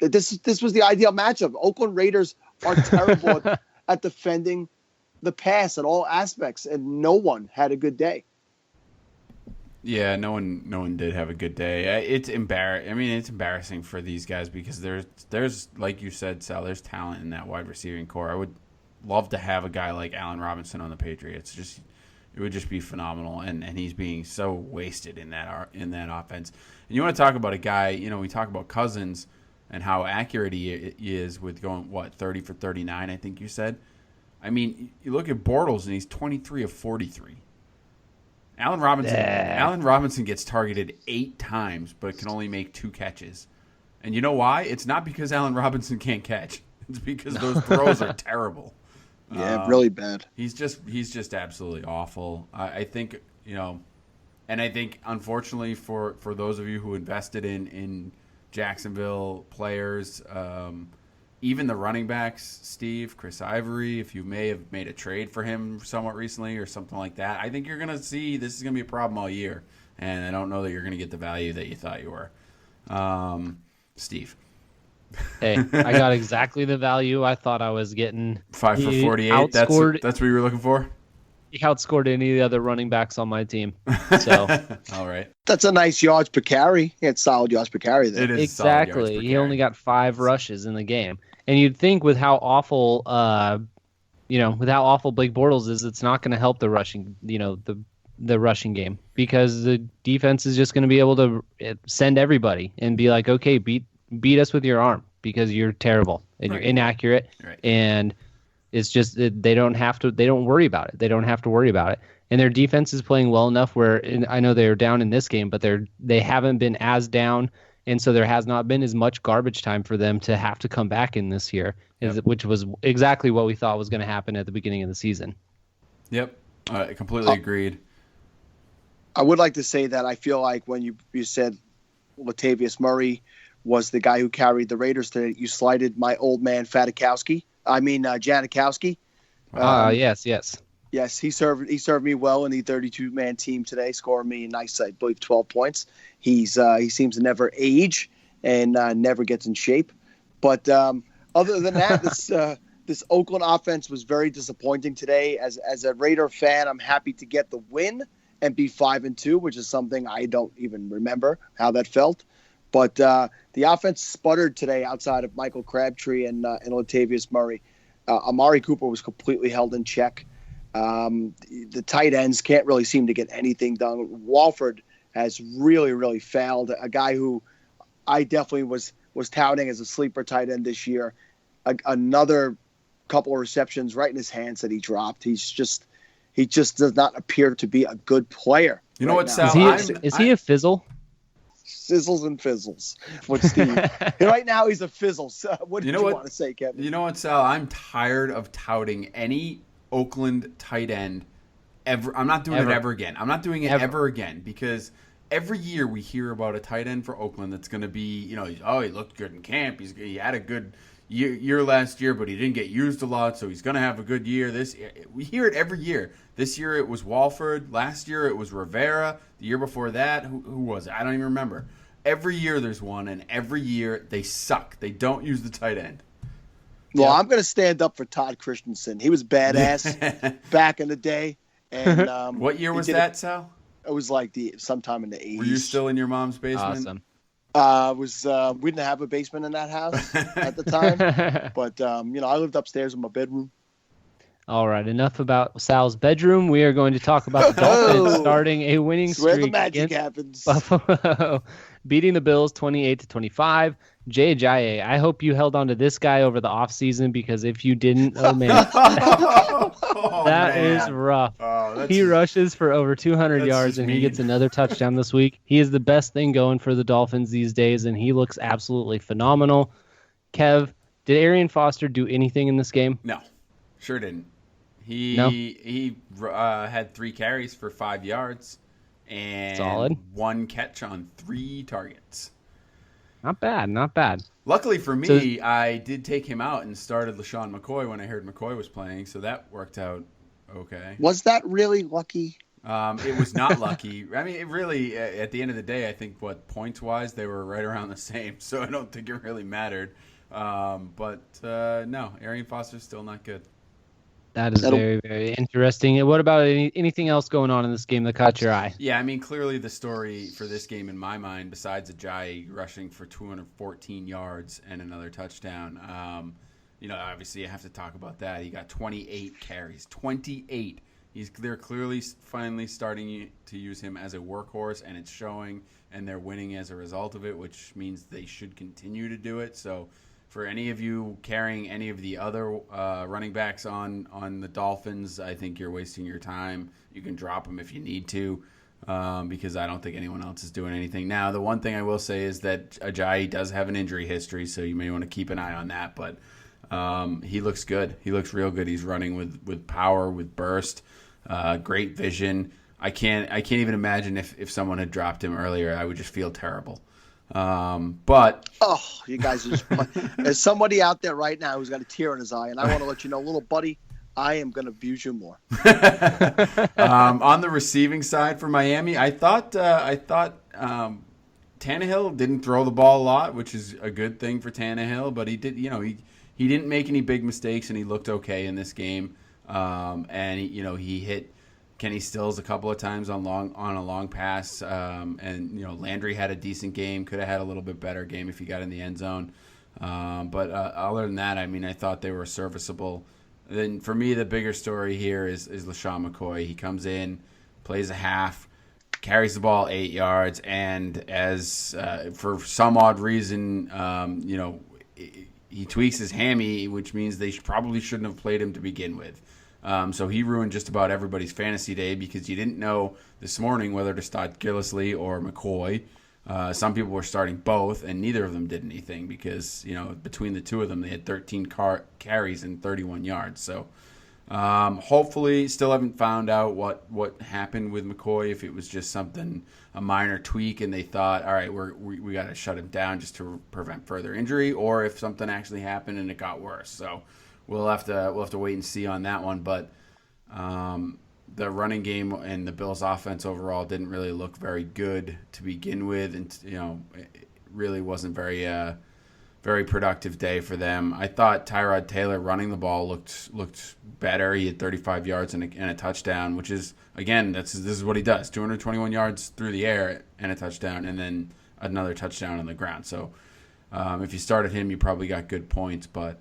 this was the ideal matchup. Oakland Raiders are terrible at defending the pass at all aspects, and no one had a good day. Yeah, no one did have a good day. It's embarrassing for these guys because there's like you said, Sal, there's talent in that wide receiving core. I would love to have a guy like Allen Robinson on the Patriots. It would just be phenomenal, and he's being so wasted in that offense. And you want to talk about a guy, we talk about Cousins and how accurate he is with going 30 for 39, I think you said. I mean, you look at Bortles and he's 23 of 43. Allen Robinson gets targeted 8 times, but can only make 2 catches. And you know why? It's not because Allen Robinson can't catch. It's because those throws are terrible. Yeah, really bad. He's just absolutely awful. I think, and I think unfortunately for those of you who invested in Jacksonville players, even the running backs, Steve, Chris Ivory, if you may have made a trade for him somewhat recently or something like that, I think you're going to see this is going to be a problem all year. And I don't know that you're going to get the value that you thought you were. Steve. Hey, I got exactly the value I thought I was getting. 5 for 48. That's what you were looking for? He outscored any of the other running backs on my team. So all right. That's a nice yards per carry. He had solid yards per carry there. It is exactly. He only got 5 rushes in the game. And you'd think with how awful with how awful Blake Bortles is, it's not going to help the rushing, the rushing game because the defense is just going to be able to send everybody and be like, okay, beat us with your arm because you're terrible and you're inaccurate. Right. And it's just they don't worry about it. They don't have to worry about it. And their defense is playing well enough where I know they're down in this game, but they haven't been as down. And so there has not been as much garbage time for them to have to come back in this year, which was exactly what we thought was going to happen at the beginning of the season. Yep. Completely agreed. I would like to say that I feel like when you said Latavius Murray was the guy who carried the Raiders today, you slighted my old man Janikowski. Yes. Yes, he served me well in the 32-man team today, scoring me a nice, I believe, 12 points. He seems to never age and never gets in shape. But other than that, this Oakland offense was very disappointing today. As a Raider fan, I'm happy to get the win and be 5-2, which is something I don't even remember how that felt. But the offense sputtered today outside of Michael Crabtree and Latavius Murray. Amari Cooper was completely held in check. The tight ends can't really seem to get anything done. Walford has really, really failed. A guy who I definitely was touting as a sleeper tight end this year. Another couple of receptions right in his hands that he dropped. He just does not appear to be a good player. You know what, Sal? Is he a fizzle? Sizzles and fizzles with Steve. Right now he's a fizzle. So what do you want to say, Kevin? You know what, Sal? I'm tired of touting any Oakland tight end ever. I'm not doing it ever again. I'm not doing it ever again because every year we hear about a tight end for Oakland that's going to be, he looked good in camp. He had a good year last year, but he didn't get used a lot, so he's going to have a good year. We hear it every year. This year it was Walford. Last year it was Rivera. The year before that, who was it? I don't even remember. Every year there's one, and every year they suck. They don't use the tight end. Well, I'm going to stand up for Todd Christensen. He was badass back in the day. And what year was that, Sal? It was like sometime in the 80s. Were you still in your mom's basement? Awesome. We didn't have a basement in that house at the time, but I lived upstairs in my bedroom. All right, enough about Sal's bedroom. We are going to talk about the Dolphins starting a winning streak. Where the magic happens. Buffalo, beating the Bills 28-25. Jay Ajayi, I hope you held on to this guy over the offseason, because if you didn't, oh man, that is rough. He rushes for over 200 yards and he gets another touchdown this week. He is the best thing going for the Dolphins these days, and he looks absolutely phenomenal. Kev, did Arian Foster do anything in this game? No, sure didn't. He had 3 carries for 5 yards and solid. 1 catch on 3 targets. Not bad. Luckily for me, I did take him out and started LaShawn McCoy when I heard McCoy was playing, so that worked out okay. Was that really lucky? It was not lucky. I mean, it really, at the end of the day, I think points-wise, they were right around the same, so I don't think it really mattered. But no, Arian Foster's still not good. That is very, very interesting. What about anything else going on in this game that caught your eye? Yeah, I mean, clearly the story for this game in my mind, besides Ajayi rushing for 214 yards and another touchdown, obviously you have to talk about that. He got 28 carries. 28. They're clearly finally starting to use him as a workhorse, and it's showing, and they're winning as a result of it, which means they should continue to do it. So for any of you carrying any of the other running backs on the Dolphins, I think you're wasting your time. You can drop them if you need to, because I don't think anyone else is doing anything. Now, the one thing I will say is that Ajayi does have an injury history, so you may want to keep an eye on that. But he looks good. He looks real good. He's running with power, with burst, great vision. I can't even imagine if someone had dropped him earlier. I would just feel terrible. But you guys are just there's somebody out there right now who's got a tear in his eye, and I want to let you know, little buddy, I am going to abuse you more. On the receiving side for Miami, I thought Tannehill didn't throw the ball a lot, which is a good thing for Tannehill, but he did, he didn't make any big mistakes, and he looked okay in this game. And he hit Kenny Stills a couple of times on a long pass, and Landry had a decent game. Could have had a little bit better game if he got in the end zone. But other than that, I mean, I thought they were serviceable. Then for me, the bigger story here is LaShawn McCoy. He comes in, plays a half, carries the ball 8 yards, and as for some odd reason, he tweaks his hammy, which means they probably shouldn't have played him to begin with. So he ruined just about everybody's fantasy day, because you didn't know this morning whether to start Gillislee or McCoy. Some people were starting both, and neither of them did anything, because between the two of them, they had 13 carries and 31 yards. So hopefully, still haven't found out what happened with McCoy. If it was just a minor tweak, and they thought, all right, we got to shut him down just to prevent further injury, or if something actually happened and it got worse. So we'll have to wait and see on that one. But the running game and the Bills' offense overall didn't really look very good to begin with, and it really wasn't very productive day for them. I thought Tyrod Taylor running the ball looked better. He had 35 yards and a touchdown, which is, again, this is what he does: 221 yards through the air and a touchdown, and then another touchdown on the ground. So if you started him, you probably got good points, but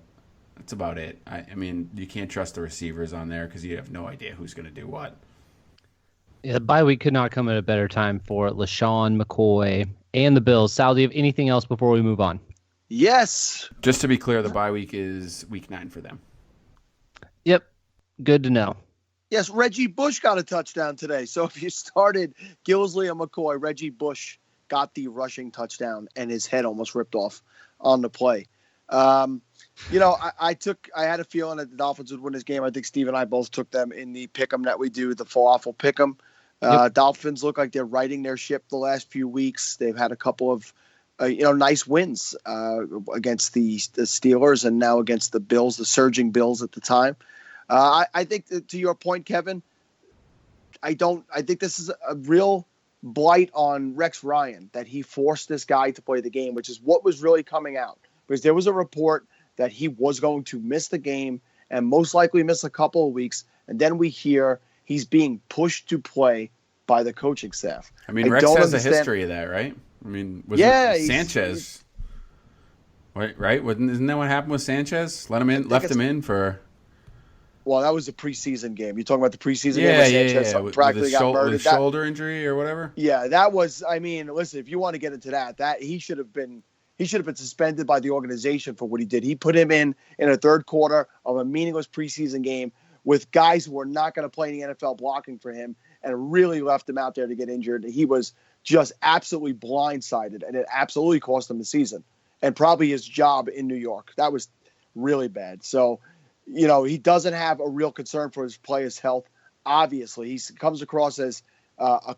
that's about it. I mean, you can't trust the receivers on there because you have no idea who's going to do what. Yeah, the bye week could not come at a better time for LaShawn McCoy and the Bills. Sal, do you have anything else before we move on? Yes. Just to be clear, the bye week is week 9 for them. Yep. Good to know. Yes, Reggie Bush got a touchdown today. So if you started Gillislee and McCoy, Reggie Bush got the rushing touchdown, and his head almost ripped off on the play. I had a feeling that the Dolphins would win this game. I think Steve and I both took them in the pick'em that we do, the falafel pick'em. Yep. Dolphins look like they're righting their ship the last few weeks. They've had a couple of, nice wins against the Steelers, and now against the Bills, the surging Bills at the time. I think that, to your point, Kevin, I think this is a real blight on Rex Ryan, that he forced this guy to play the game, which is what was really coming out. Because there was a report that he was going to miss the game and most likely miss a couple of weeks. And then we hear he's being pushed to play by the coaching staff. I mean, Rex has a history of that, right? I mean, Sanchez, right? Isn't that what happened with Sanchez? Left him in for. Well, that was a preseason game. You're talking about the preseason game where Sanchez practically got murdered. With shoulder injury or whatever? Yeah, that was, I mean, listen, if you want to get into that he should have been suspended by the organization for what he did. He put him in a third quarter of a meaningless preseason game with guys who were not going to play in the NFL blocking for him and really left him out there to get injured. He was just absolutely blindsided, and it absolutely cost him the season and probably his job in New York. That was really bad. So, he doesn't have a real concern for his players' health. Obviously, he comes across as a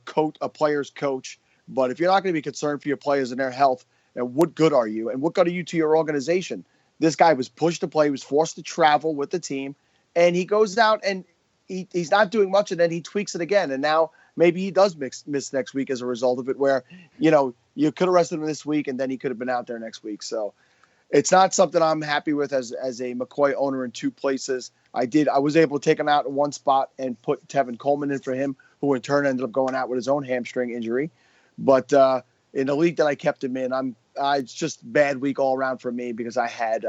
player's coach. But if you're not going to be concerned for your players and their health, and what good are you? And what good are you to your organization? This guy was pushed to play. He was forced to travel with the team. And he goes out and he's not doing much, and then he tweaks it again. And now maybe he does miss next week as a result of it, where, you could have rested him this week, and then he could have been out there next week. So it's not something I'm happy with as a McCoy owner in two places. I was able to take him out in one spot and put Tevin Coleman in for him, who in turn ended up going out with his own hamstring injury. But in the league that I kept him in, it's just a bad week all around for me because I had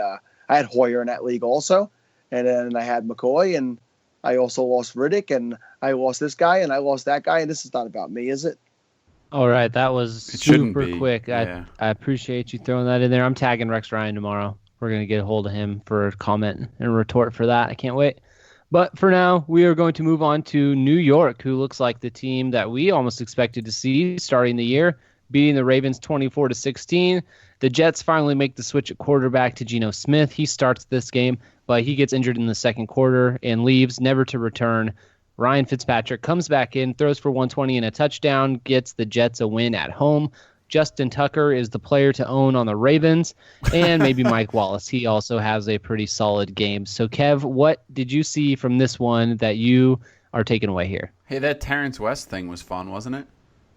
Hoyer in that league also, and then I had McCoy, and I also lost Riddick, and I lost this guy, and I lost that guy, and this is not about me, is it? All right, that was super quick. Yeah. I appreciate you throwing that in there. I'm tagging Rex Ryan tomorrow. We're going to get a hold of him for a comment and a retort for that. I can't wait. But for now, we are going to move on to New York, who looks like the team that we almost expected to see starting the year, beating the Ravens 24-16. The Jets finally make the switch at quarterback to Geno Smith. He starts this game, but he gets injured in the second quarter and leaves, never to return. Ryan Fitzpatrick comes back in, throws for 120 and a touchdown, gets the Jets a win at home. Justin Tucker is the player to own on the Ravens, and maybe Mike Wallace. He also has a pretty solid game. So, Kev, what did you see from this one that you are taking away here? Hey, that Terrence West thing was fun, wasn't it?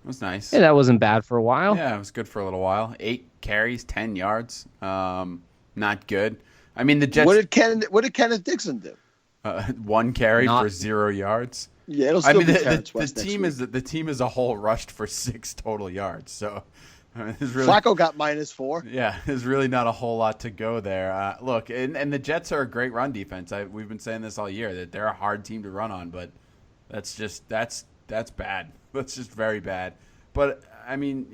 It was nice. Yeah, that wasn't bad for a while. Yeah, it was good for a little while. 8 carries, 10 yards. Not good. I mean, the Jets. What did Kenneth Dixon do? 1 carry for 0 yards. Yeah, it'll still be Terrence West the team as a whole rushed for 6 total yards. So, Flacco got -4. Yeah, there's really not a whole lot to go there. Look, and the Jets are a great run defense. We've been saying this all year that they're a hard team to run on, but that's bad. That's just very bad. But I mean,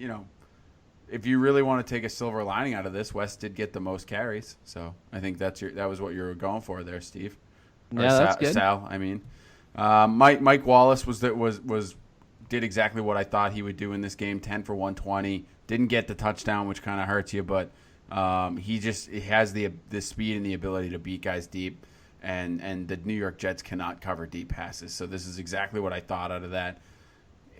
if you really want to take a silver lining out of this, West did get the most carries. So I think that was what you were going for there, Steve. That's good. Sal, I mean. Mike Wallace did exactly what I thought he would do in this game. 10 for 120, didn't get the touchdown, which kind of hurts you, but he has the speed and the ability to beat guys deep, and the New York Jets cannot cover deep passes. So this is exactly what I thought out of that.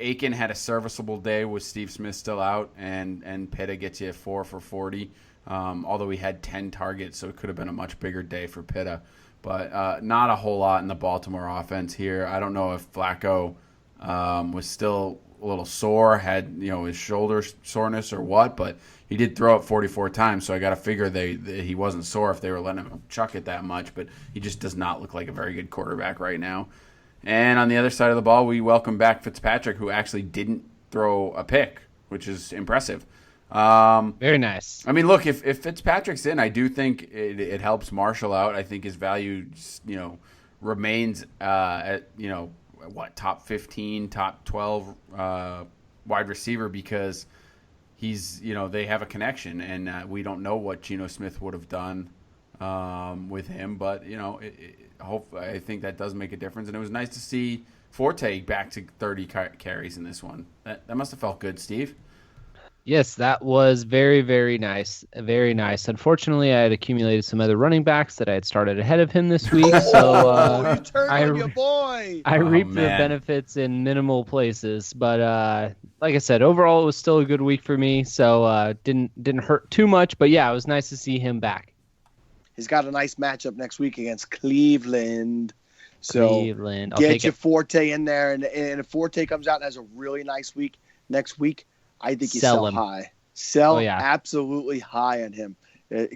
Aiken had a serviceable day with Steve Smith still out, and Pitta gets you 4 for 40. Although he had 10 targets, so it could have been a much bigger day for Pitta. But not a whole lot in the Baltimore offense here. I don't know if Flacco was still a little sore, had his shoulder soreness or what, but he did throw it 44 times, so I got to figure that he wasn't sore if they were letting him chuck it that much. But he just does not look like a very good quarterback right now. And on the other side of the ball, we welcome back Fitzpatrick, who actually didn't throw a pick, which is impressive. Very nice. I mean, look, if Fitzpatrick's in, I do think it helps Marshall out. I think his value, remains at top 15, top 12 wide receiver because he's they have a connection, and we don't know what Geno Smith would have done with him, but I think that does make a difference, and it was nice to see Forte back to 30 carries in this one. That must have felt good, Steve. Yes, that was very, very nice. Very nice. Unfortunately, I had accumulated some other running backs that I had started ahead of him this week, so you turned on your boy. I reaped the benefits in minimal places. But like I said, overall, it was still a good week for me, so didn't hurt too much. But yeah, it was nice to see him back. He's got a nice matchup next week against Cleveland. So Cleveland. Get your Forte in there, and if Forte comes out and has a really nice week next week, I think you sell high. Absolutely high on him.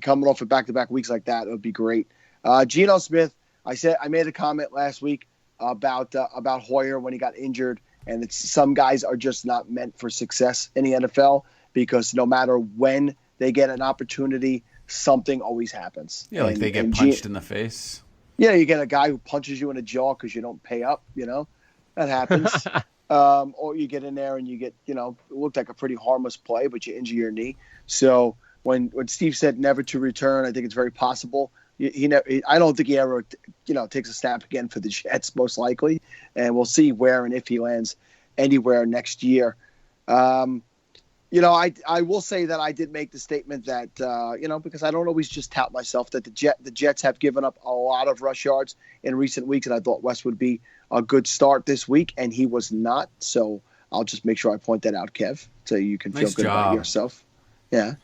Coming off of back-to-back weeks like that, it would be great. Geno Smith, I made a comment last week about Hoyer when he got injured, and some guys are just not meant for success in the NFL because no matter when they get an opportunity, something always happens. Yeah, like they get punched in the face. Yeah, you get a guy who punches you in the jaw because you don't pay up, that happens. Or you get in there and you get, it looked like a pretty harmless play, but you injure your knee. So when Steve said never to return, I think it's very possible. I don't think he ever, takes a snap again for the Jets, most likely. And we'll see where and if he lands anywhere next year. I will say that I did make the statement that, because I don't always just tout myself, that the Jets have given up a lot of rush yards in recent weeks, and I thought West would be a good start this week, and he was not. So I'll just make sure I point that out, Kev, so you can feel good about yourself. Yeah.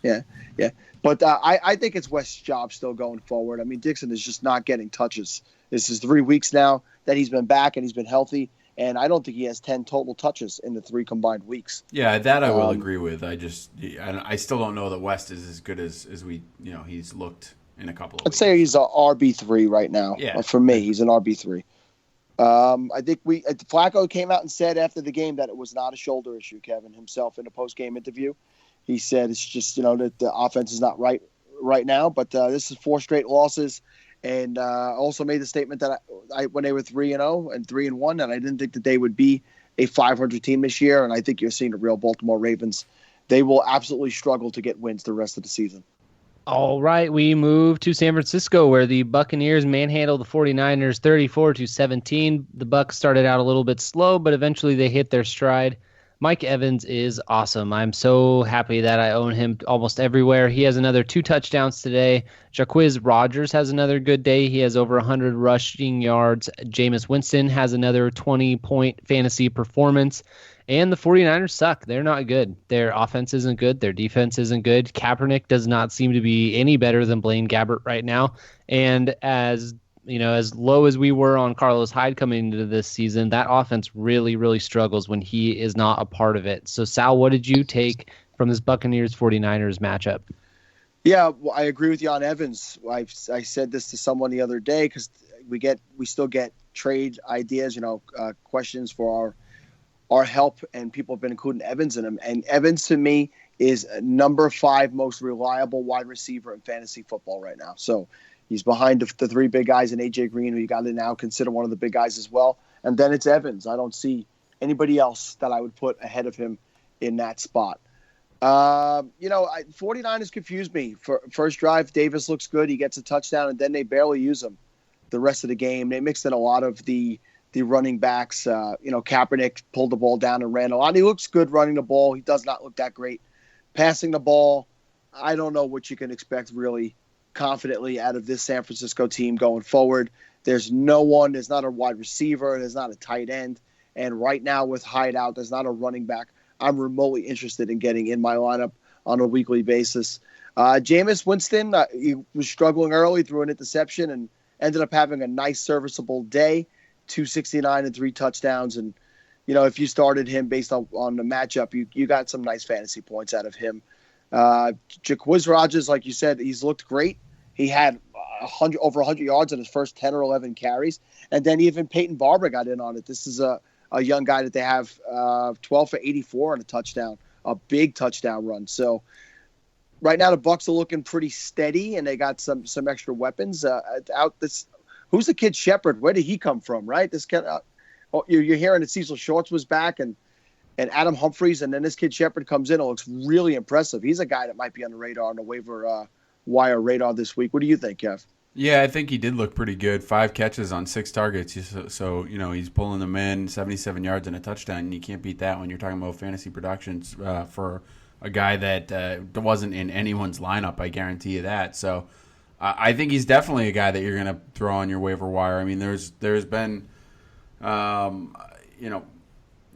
But I think it's West's job still going forward. I mean, Dixon is just not getting touches. This is 3 weeks now that he's been back and he's been healthy. And I don't think he has 10 total touches in the 3 combined weeks. Yeah, that I will agree with. I still don't know that West is as good as we, he's looked in a couple of weeks. I'd say he's an RB3 right now. Yeah. For me, he's an RB3. I think Flacco came out and said after the game that it was not a shoulder issue, Kevin, himself in a post-game interview. He said it's just, that the offense is not right now, but this is 4 straight losses. And also made the statement that when they were 3-0 and 3-1, and I didn't think that they would be a 500 team this year. And I think you're seeing the real Baltimore Ravens. They will absolutely struggle to get wins the rest of the season. All right, we move to San Francisco, where the Buccaneers manhandled the 49ers 34-17. The Bucs started out a little bit slow, but eventually they hit their stride. Mike Evans is awesome. I'm so happy that I own him almost everywhere. He has another 2 touchdowns today. Jacquizz Rodgers has another good day. He has over 100 rushing yards. Jameis Winston has another 20-point fantasy performance. And the 49ers suck. They're not good. Their offense isn't good. Their defense isn't good. Kaepernick does not seem to be any better than Blaine Gabbert right now. And as low as we were on Carlos Hyde coming into this season, that offense really, really struggles when he is not a part of it. So, Sal, what did you take from this Buccaneers-49ers matchup? Yeah, well, I agree with you on Evans. I said this to someone the other day because we still get trade ideas, questions for our help, and people have been including Evans in them. And Evans, to me, is number 5 most reliable wide receiver in fantasy football right now. So he's behind the 3 big guys in A.J. Green, who you got to now consider one of the big guys as well. And then it's Evans. I don't see anybody else that I would put ahead of him in that spot. 49ers confused me. First drive, Davis looks good. He gets a touchdown, and then they barely use him the rest of the game. They mixed in a lot of the running backs. Kaepernick pulled the ball down and ran a lot. He looks good running the ball. He does not look that great passing the ball. I don't know what you can expect really confidently out of this San Francisco team going forward. There's no one. There's not a wide receiver. There's not a tight end. And right now with Hyde out, there's not a running back I'm remotely interested in getting in my lineup on a weekly basis. Jameis Winston, he was struggling early, threw an interception, and ended up having a nice serviceable day, 269 and 3 touchdowns. And, if you started him based on the matchup, you got some nice fantasy points out of him. Jacquizz Rodgers, like you said, he's looked great. He had over 100 yards in his first 10 or 11 carries. And then even Peyton Barber got in on it. This is a young guy that they have 12 for 84 and a touchdown, a big touchdown run. So right now the Bucs are looking pretty steady, and they got some extra weapons out. Who's the kid Shepard? Where did he come from? Right, this kid. You're hearing that Cecil Shorts was back and Adam Humphries, and then this kid Shepard comes in. It looks really impressive. He's a guy that might be on the radar, on the waiver wire radar this week. What do you think, Kev? Yeah, I think he did look pretty good. 5 catches on 6 targets. So he's pulling them in, 77 yards and a touchdown. And you can't beat that when you're talking about fantasy productions for a guy that wasn't in anyone's lineup. I guarantee you that. So I think he's definitely a guy that you're going to throw on your waiver wire. I mean, there's been,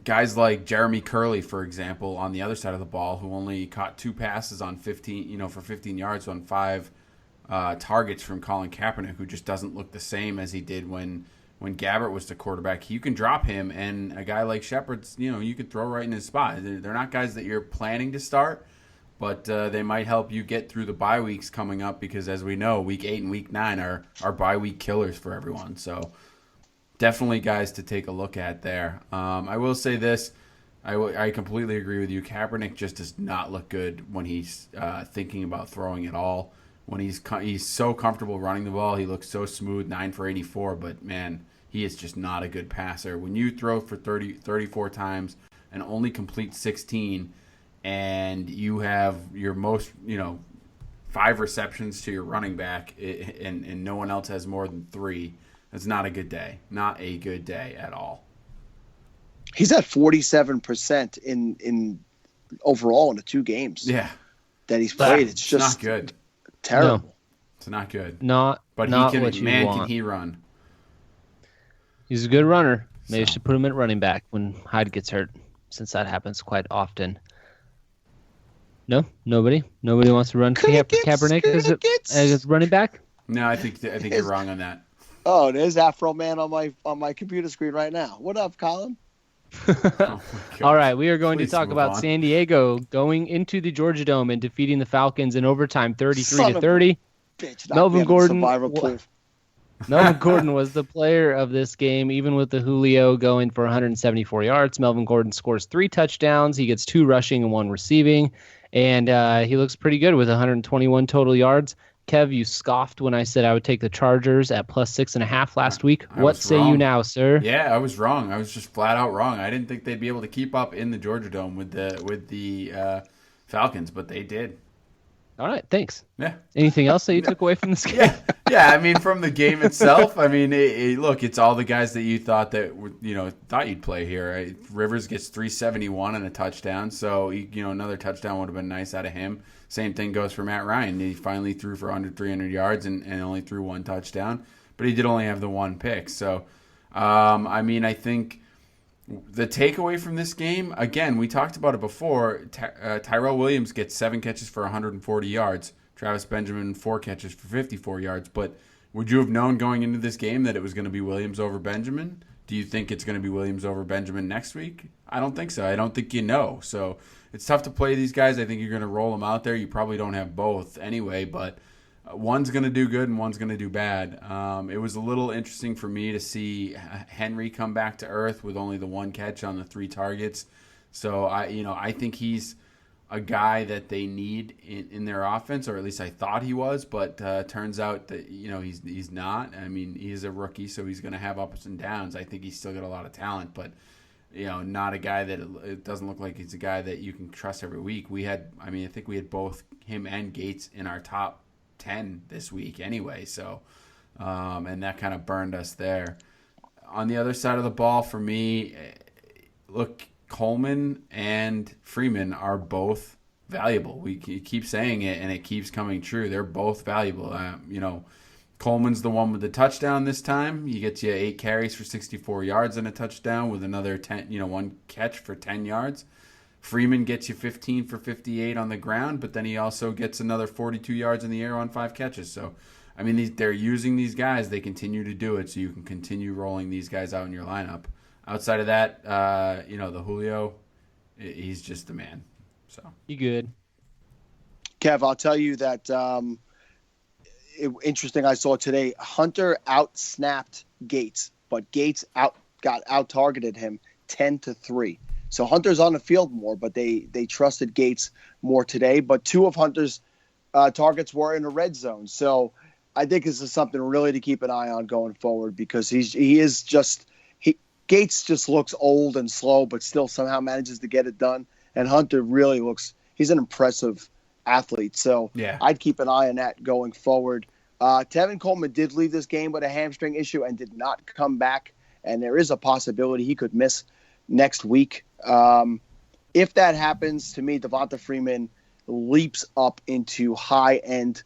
guys like Jeremy Curley, for example, on the other side of the ball, who only caught 2 passes on 15, for 15 yards on 5 targets from Colin Kaepernick, who just doesn't look the same as he did when Gabbert was the quarterback. You can drop him, and a guy like Shepard's, you could throw right in his spot. They're not guys that you're planning to start, but they might help you get through the bye weeks coming up because, as we know, week 8 and week 9 are bye week killers for everyone. So definitely guys to take a look at there. I will say this. I completely agree with you. Kaepernick just does not look good when he's thinking about throwing at all. When he's so comfortable running the ball, he looks so smooth, 9 for 84, but man, he is just not a good passer. When you throw for 34 times and only complete 16, and you have your most, 5 receptions to your running back, and no one else has more than 3, that's not a good day. Not a good day at all. He's at 47% in overall in the 2 games that he's played. It's just not good. Terrible. No. It's not good. But he can, what you man, want. can he run? He's a good runner. Maybe you should put him at running back when Hyde gets hurt, since that happens quite often. No, nobody wants to run Kaepernick as running back. No, I think you're wrong on that. Oh, there's Afro Man on my computer screen right now. What up, Colin? All right, we are going to talk about on. San Diego going into the Georgia Dome and defeating the Falcons in overtime, 33-30. Melvin Gordon. Melvin Gordon was the player of this game, even with the Julio going for 174 yards. Melvin Gordon scores 3 touchdowns. He gets 2 rushing and 1 receiving, and he looks pretty good with 121 total yards. Kev, you scoffed when I said I would take the Chargers at +6.5 last week. What say you now, sir? Yeah, I was wrong. I was just flat out wrong. I didn't think they'd be able to keep up in the Georgia Dome with the Falcons, but they did. All right, thanks. Yeah. Anything else that you took away from this game? Yeah. I mean, from the game itself, I mean, look, it's all the guys that you thought you'd play here. Right? Rivers gets 371 and a touchdown, so another touchdown would have been nice out of him. Same thing goes for Matt Ryan. He finally threw for under 300 yards and only threw 1 touchdown, but he did only have the 1 pick. So, I think the takeaway from this game, again, we talked about it before. Tyrell Williams gets 7 catches for 140 yards. Travis Benjamin 4 catches for 54 yards. But would you have known going into this game that it was going to be Williams over Benjamin? Do you think it's going to be Williams over Benjamin next week? I don't think so. I don't think you know. So it's tough to play these guys. I think you're going to roll them out there. You probably don't have both anyway, but one's going to do good and one's going to do bad. It was a little interesting for me to see Henry come back to earth with only the 1 catch on the 3 targets. So I think he's a guy that they need in their offense, or at least I thought he was, but turns out that he's not. I mean, he's a rookie, so he's going to have ups and downs. I think he's still got a lot of talent, but not a guy that it doesn't look like he's a guy that you can trust every week. I think we had both him and Gates in our top 10 this week anyway, so and that kind of burned us there. On the other side of the ball for me, look, Coleman and Freeman are both valuable. We keep saying it and it keeps coming true. They're both valuable. Coleman's the one with the touchdown this time. He gets you 8 carries for 64 yards and a touchdown with another 1 catch for 10 yards. Freeman gets you 15 for 58 on the ground, but then he also gets another 42 yards in the air on 5 catches. So, I mean, they're using these guys. They continue to do it, so you can continue rolling these guys out in your lineup. Outside of that, the Julio, he's just the man. So You good. Kev, I'll tell you that interesting I saw today, Hunter out-snapped Gates, but Gates got out-targeted him 10-3. So Hunter's on the field more, but they trusted Gates more today. But 2 of Hunter's targets were in the red zone. So I think this is something really to keep an eye on going forward because Gates just looks old and slow, but still somehow manages to get it done. And Hunter really he's an impressive athlete. So yeah. I'd keep an eye on that going forward. Tevin Coleman did leave this game with a hamstring issue and did not come back. And there is a possibility he could miss next week. If that happens, to me, Devonta Freeman leaps up into high-end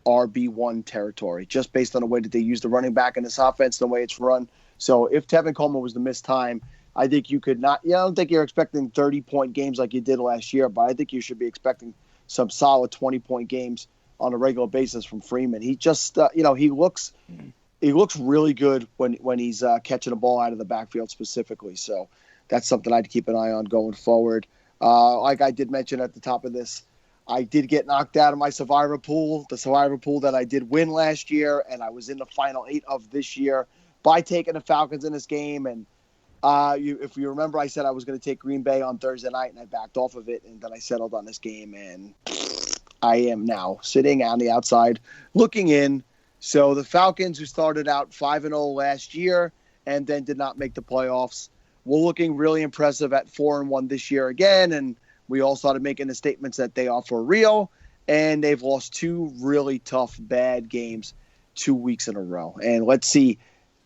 RB1 territory, just based on the way that they use the running back in this offense, the way it's run. So if Tevin Coleman was to miss time, I think you could not – I don't think you're expecting 30-point games like you did last year, but I think you should be expecting some solid 20-point games on a regular basis from Freeman. He just he looks really good when he's catching a ball out of the backfield specifically. So that's something I'd keep an eye on going forward. Like I did mention at the top of this, I did get knocked out of my survivor pool, the survivor pool that I did win last year, and I was in the final 8 of this year by taking the Falcons in this game. And if you remember, I said I was going to take Green Bay on Thursday night, and I backed off of it, and then I settled on this game, and I am now sitting on the outside looking in. So the Falcons, who started out 5-0 last year and then did not make the playoffs, were looking really impressive at 4-1 this year again, and we all started making the statements that they are for real, and they've lost 2 really tough, bad games 2 weeks in a row. And let's see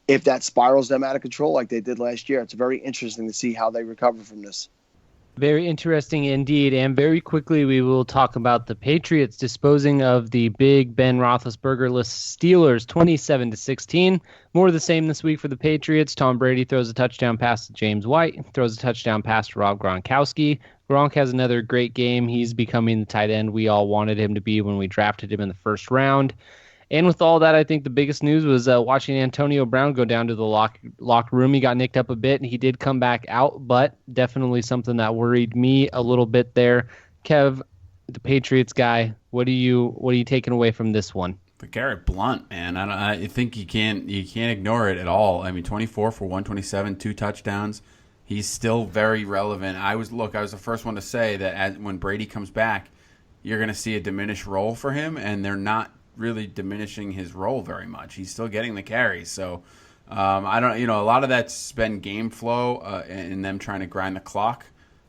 if that spirals them out of control like they did last year. It's very interesting to see how they recover from this. Very interesting indeed. And very quickly, we will talk about the Patriots disposing of the big Ben Roethlisberger-less Steelers 27-16. More of the same this week for the Patriots. Tom Brady throws a touchdown pass to James White, throws a touchdown pass to Rob Gronkowski. Gronk has another great game. He's becoming the tight end we all wanted him to be when we drafted him in the first round. And with all that, I think the biggest news was watching Antonio Brown go down to the locker room. He got nicked up a bit, and he did come back out, but definitely something that worried me a little bit there. Kev, the Patriots guy, what are you taking away from this one? But Garrett Blunt, man, I think you can't ignore it at all. I mean, 24 for 127, 2 touchdowns. He's still very relevant. I was the first one to say that when Brady comes back, you're going to see a diminished role for him, and they're not really diminishing his role very much. He's still getting the carries. So I don't, a lot of that's been game flow and them trying to grind the clock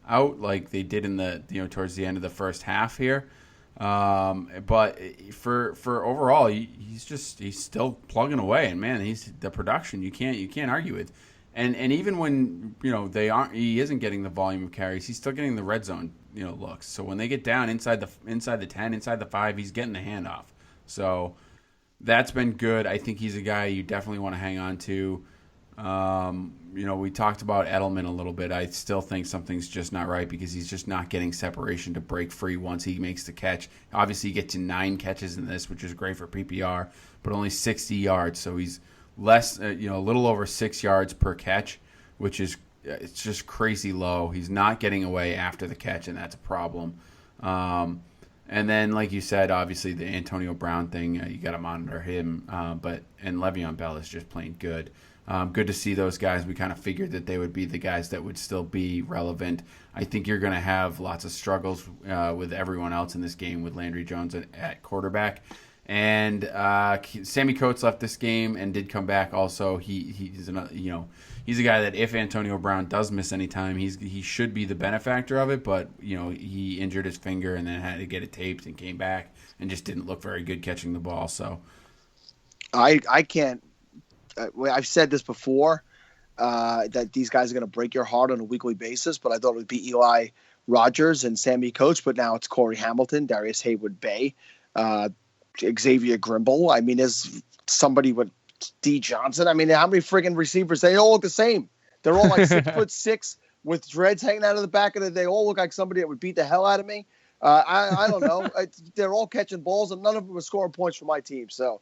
out like they did in the, towards the end of the first half here. But for overall, he's still plugging away, and man, he's the production you can't argue with. And even when he isn't getting the volume of carries, he's still getting the red zone looks. So when they get down inside the 10, inside the 5, he's getting the handoff. So that's been good. I think he's a guy you definitely want to hang on to. We talked about Edelman a little bit. I still think something's just not right because he's just not getting separation to break free once he makes the catch. Obviously, you get to 9 catches in this, which is great for PPR, but only 60 yards. So he's less, a little over 6 yards per catch, which is it's just crazy low. He's not getting away after the catch, and that's a problem. And then, like you said, obviously the Antonio Brown thing, you got to monitor him. And Le'Veon Bell is just playing good. Good to see those guys. We kind of figured that they would be the guys that would still be relevant. I think you're going to have lots of struggles with everyone else in this game with Landry Jones at quarterback. And Sammy Coates left this game and did come back. Also, he's a guy that if Antonio Brown does miss any time, he should be the benefactor of it. But he injured his finger and then had to get it taped and came back and just didn't look very good catching the ball. So I can't. I've said this before that these guys are going to break your heart on a weekly basis. But I thought it would be Eli Rogers and Sammy Coates. But now it's Corey Hamilton, Darius Haywood-Bay, Xavier Grimble. I mean, there's somebody with D. Johnson. I mean, how many friggin' receivers? They all look the same. They're all like 6'6" with dreads hanging out of the back of it. They all look like somebody that would beat the hell out of me. I don't know. They're all catching balls, and none of them are scoring points for my team. So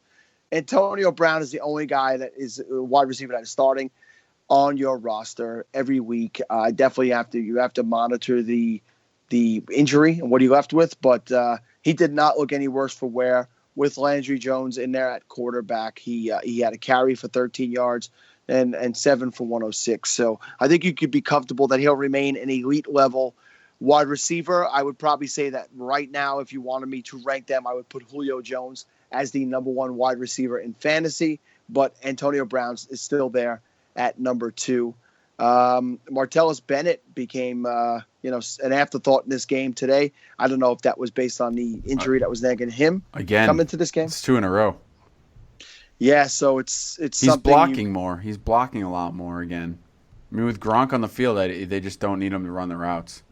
Antonio Brown is the only guy that is a wide receiver that is starting on your roster every week. Definitely you have to monitor the injury and what he left with, but he did not look any worse for wear. With Landry Jones in there at quarterback, he had a carry for 13 yards and 7 for 106. So I think you could be comfortable that he'll remain an elite level wide receiver. I would probably say that right now, if you wanted me to rank them, I would put Julio Jones as the number 1 wide receiver in fantasy, but Antonio Brown is still there at number 2. Martellus Bennett became an afterthought in this game today. I don't know if that was based on the injury that was nagging him again coming to this game. It's 2 in a row. Yeah, so it's he's blocking more. He's blocking a lot more again. I mean, with Gronk on the field, they just don't need him to run the routes.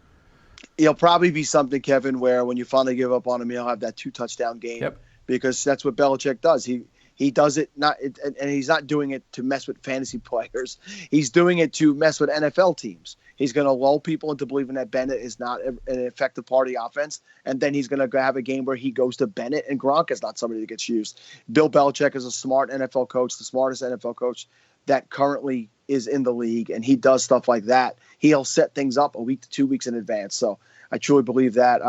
It'll probably be something, Kevin, where when you finally give up on him, he'll have that 2-touchdown game. Yep. Because that's what Belichick does. He does it and he's not doing it to mess with fantasy players. He's doing it to mess with NFL teams. He's going to lull people into believing that Bennett is not an effective part of the offense, and then he's going to have a game where he goes to Bennett, and Gronk is not somebody that gets used. Bill Belichick is a smart NFL coach, the smartest NFL coach that currently is in the league, and he does stuff like that. He'll set things up a week to 2 weeks in advance. So I truly believe that.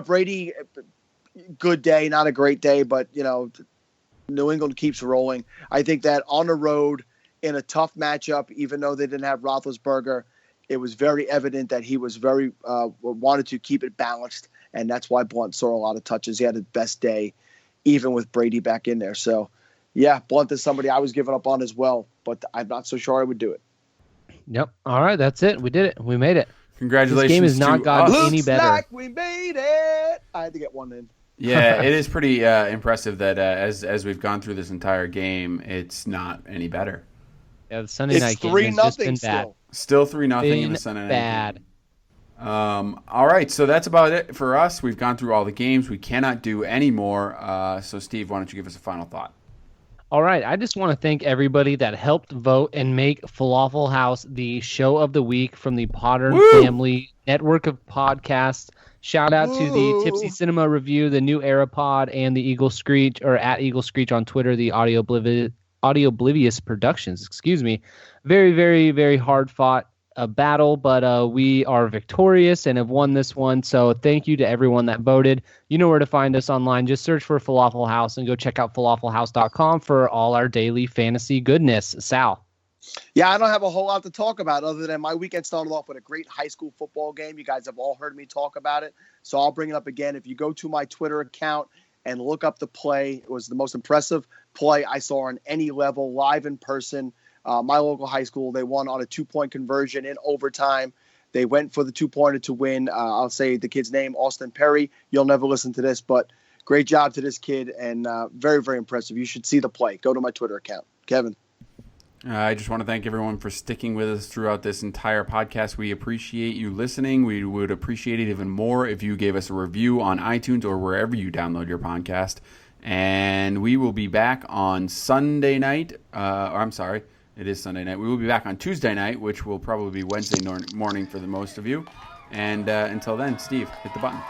Brady, good day, not a great day, but, New England keeps rolling. I think that on the road in a tough matchup, even though they didn't have Roethlisberger, it was very evident that he was very wanted to keep it balanced, and that's why Blunt saw a lot of touches. He had his best day, even with Brady back in there. So, yeah, Blunt is somebody I was giving up on as well, but I'm not so sure I would do it. Yep. All right, that's it. We did it. We made it. Congratulations. This game has not gotten any better. Looks like we made it. I had to get one in. Yeah, it is pretty impressive that as we've gone through this entire game, it's not any better. Yeah, the Sunday night game has just been bad. Still 3-0 in the Sunday night bad. game. All right, so that's about it for us. We've gone through all the games. We cannot do any more. So, Steve, why don't you give us a final thought? All right, I just want to thank everybody that helped vote and make Falafel House the show of the week from the Potter Family Network of Podcasts. Shout out to the Tipsy Cinema Review, the New Era Pod, and the Eagle Screech, or at Eagle Screech on Twitter, the Audio Oblivious Productions. Excuse me. Very, very, very hard fought battle, but we are victorious and have won this one. So thank you to everyone that voted. You know where to find us online. Just search for Falafel House and go check out falafelhouse.com for all our daily fantasy goodness. Sal. Yeah, I don't have a whole lot to talk about other than my weekend started off with a great high school football game. You guys have all heard me talk about it, so I'll bring it up again. If you go to my Twitter account and look up the play, it was the most impressive play I saw on any level, live in person. My local high school, they won on a 2-point conversion in overtime. They went for the 2-pointer to win. I'll say the kid's name, Austin Perry. You'll never listen to this, but great job to this kid, and very, very impressive. You should see the play. Go to my Twitter account. Kevin. I just want to thank everyone for sticking with us throughout this entire podcast. We appreciate you listening. We would appreciate it even more if you gave us a review on iTunes or wherever you download your podcast. And we will be back on Sunday night. I'm sorry, it is Sunday night. We will be back on Tuesday night, which will probably be Wednesday morning for the most of you. And until then, Steve, hit the button.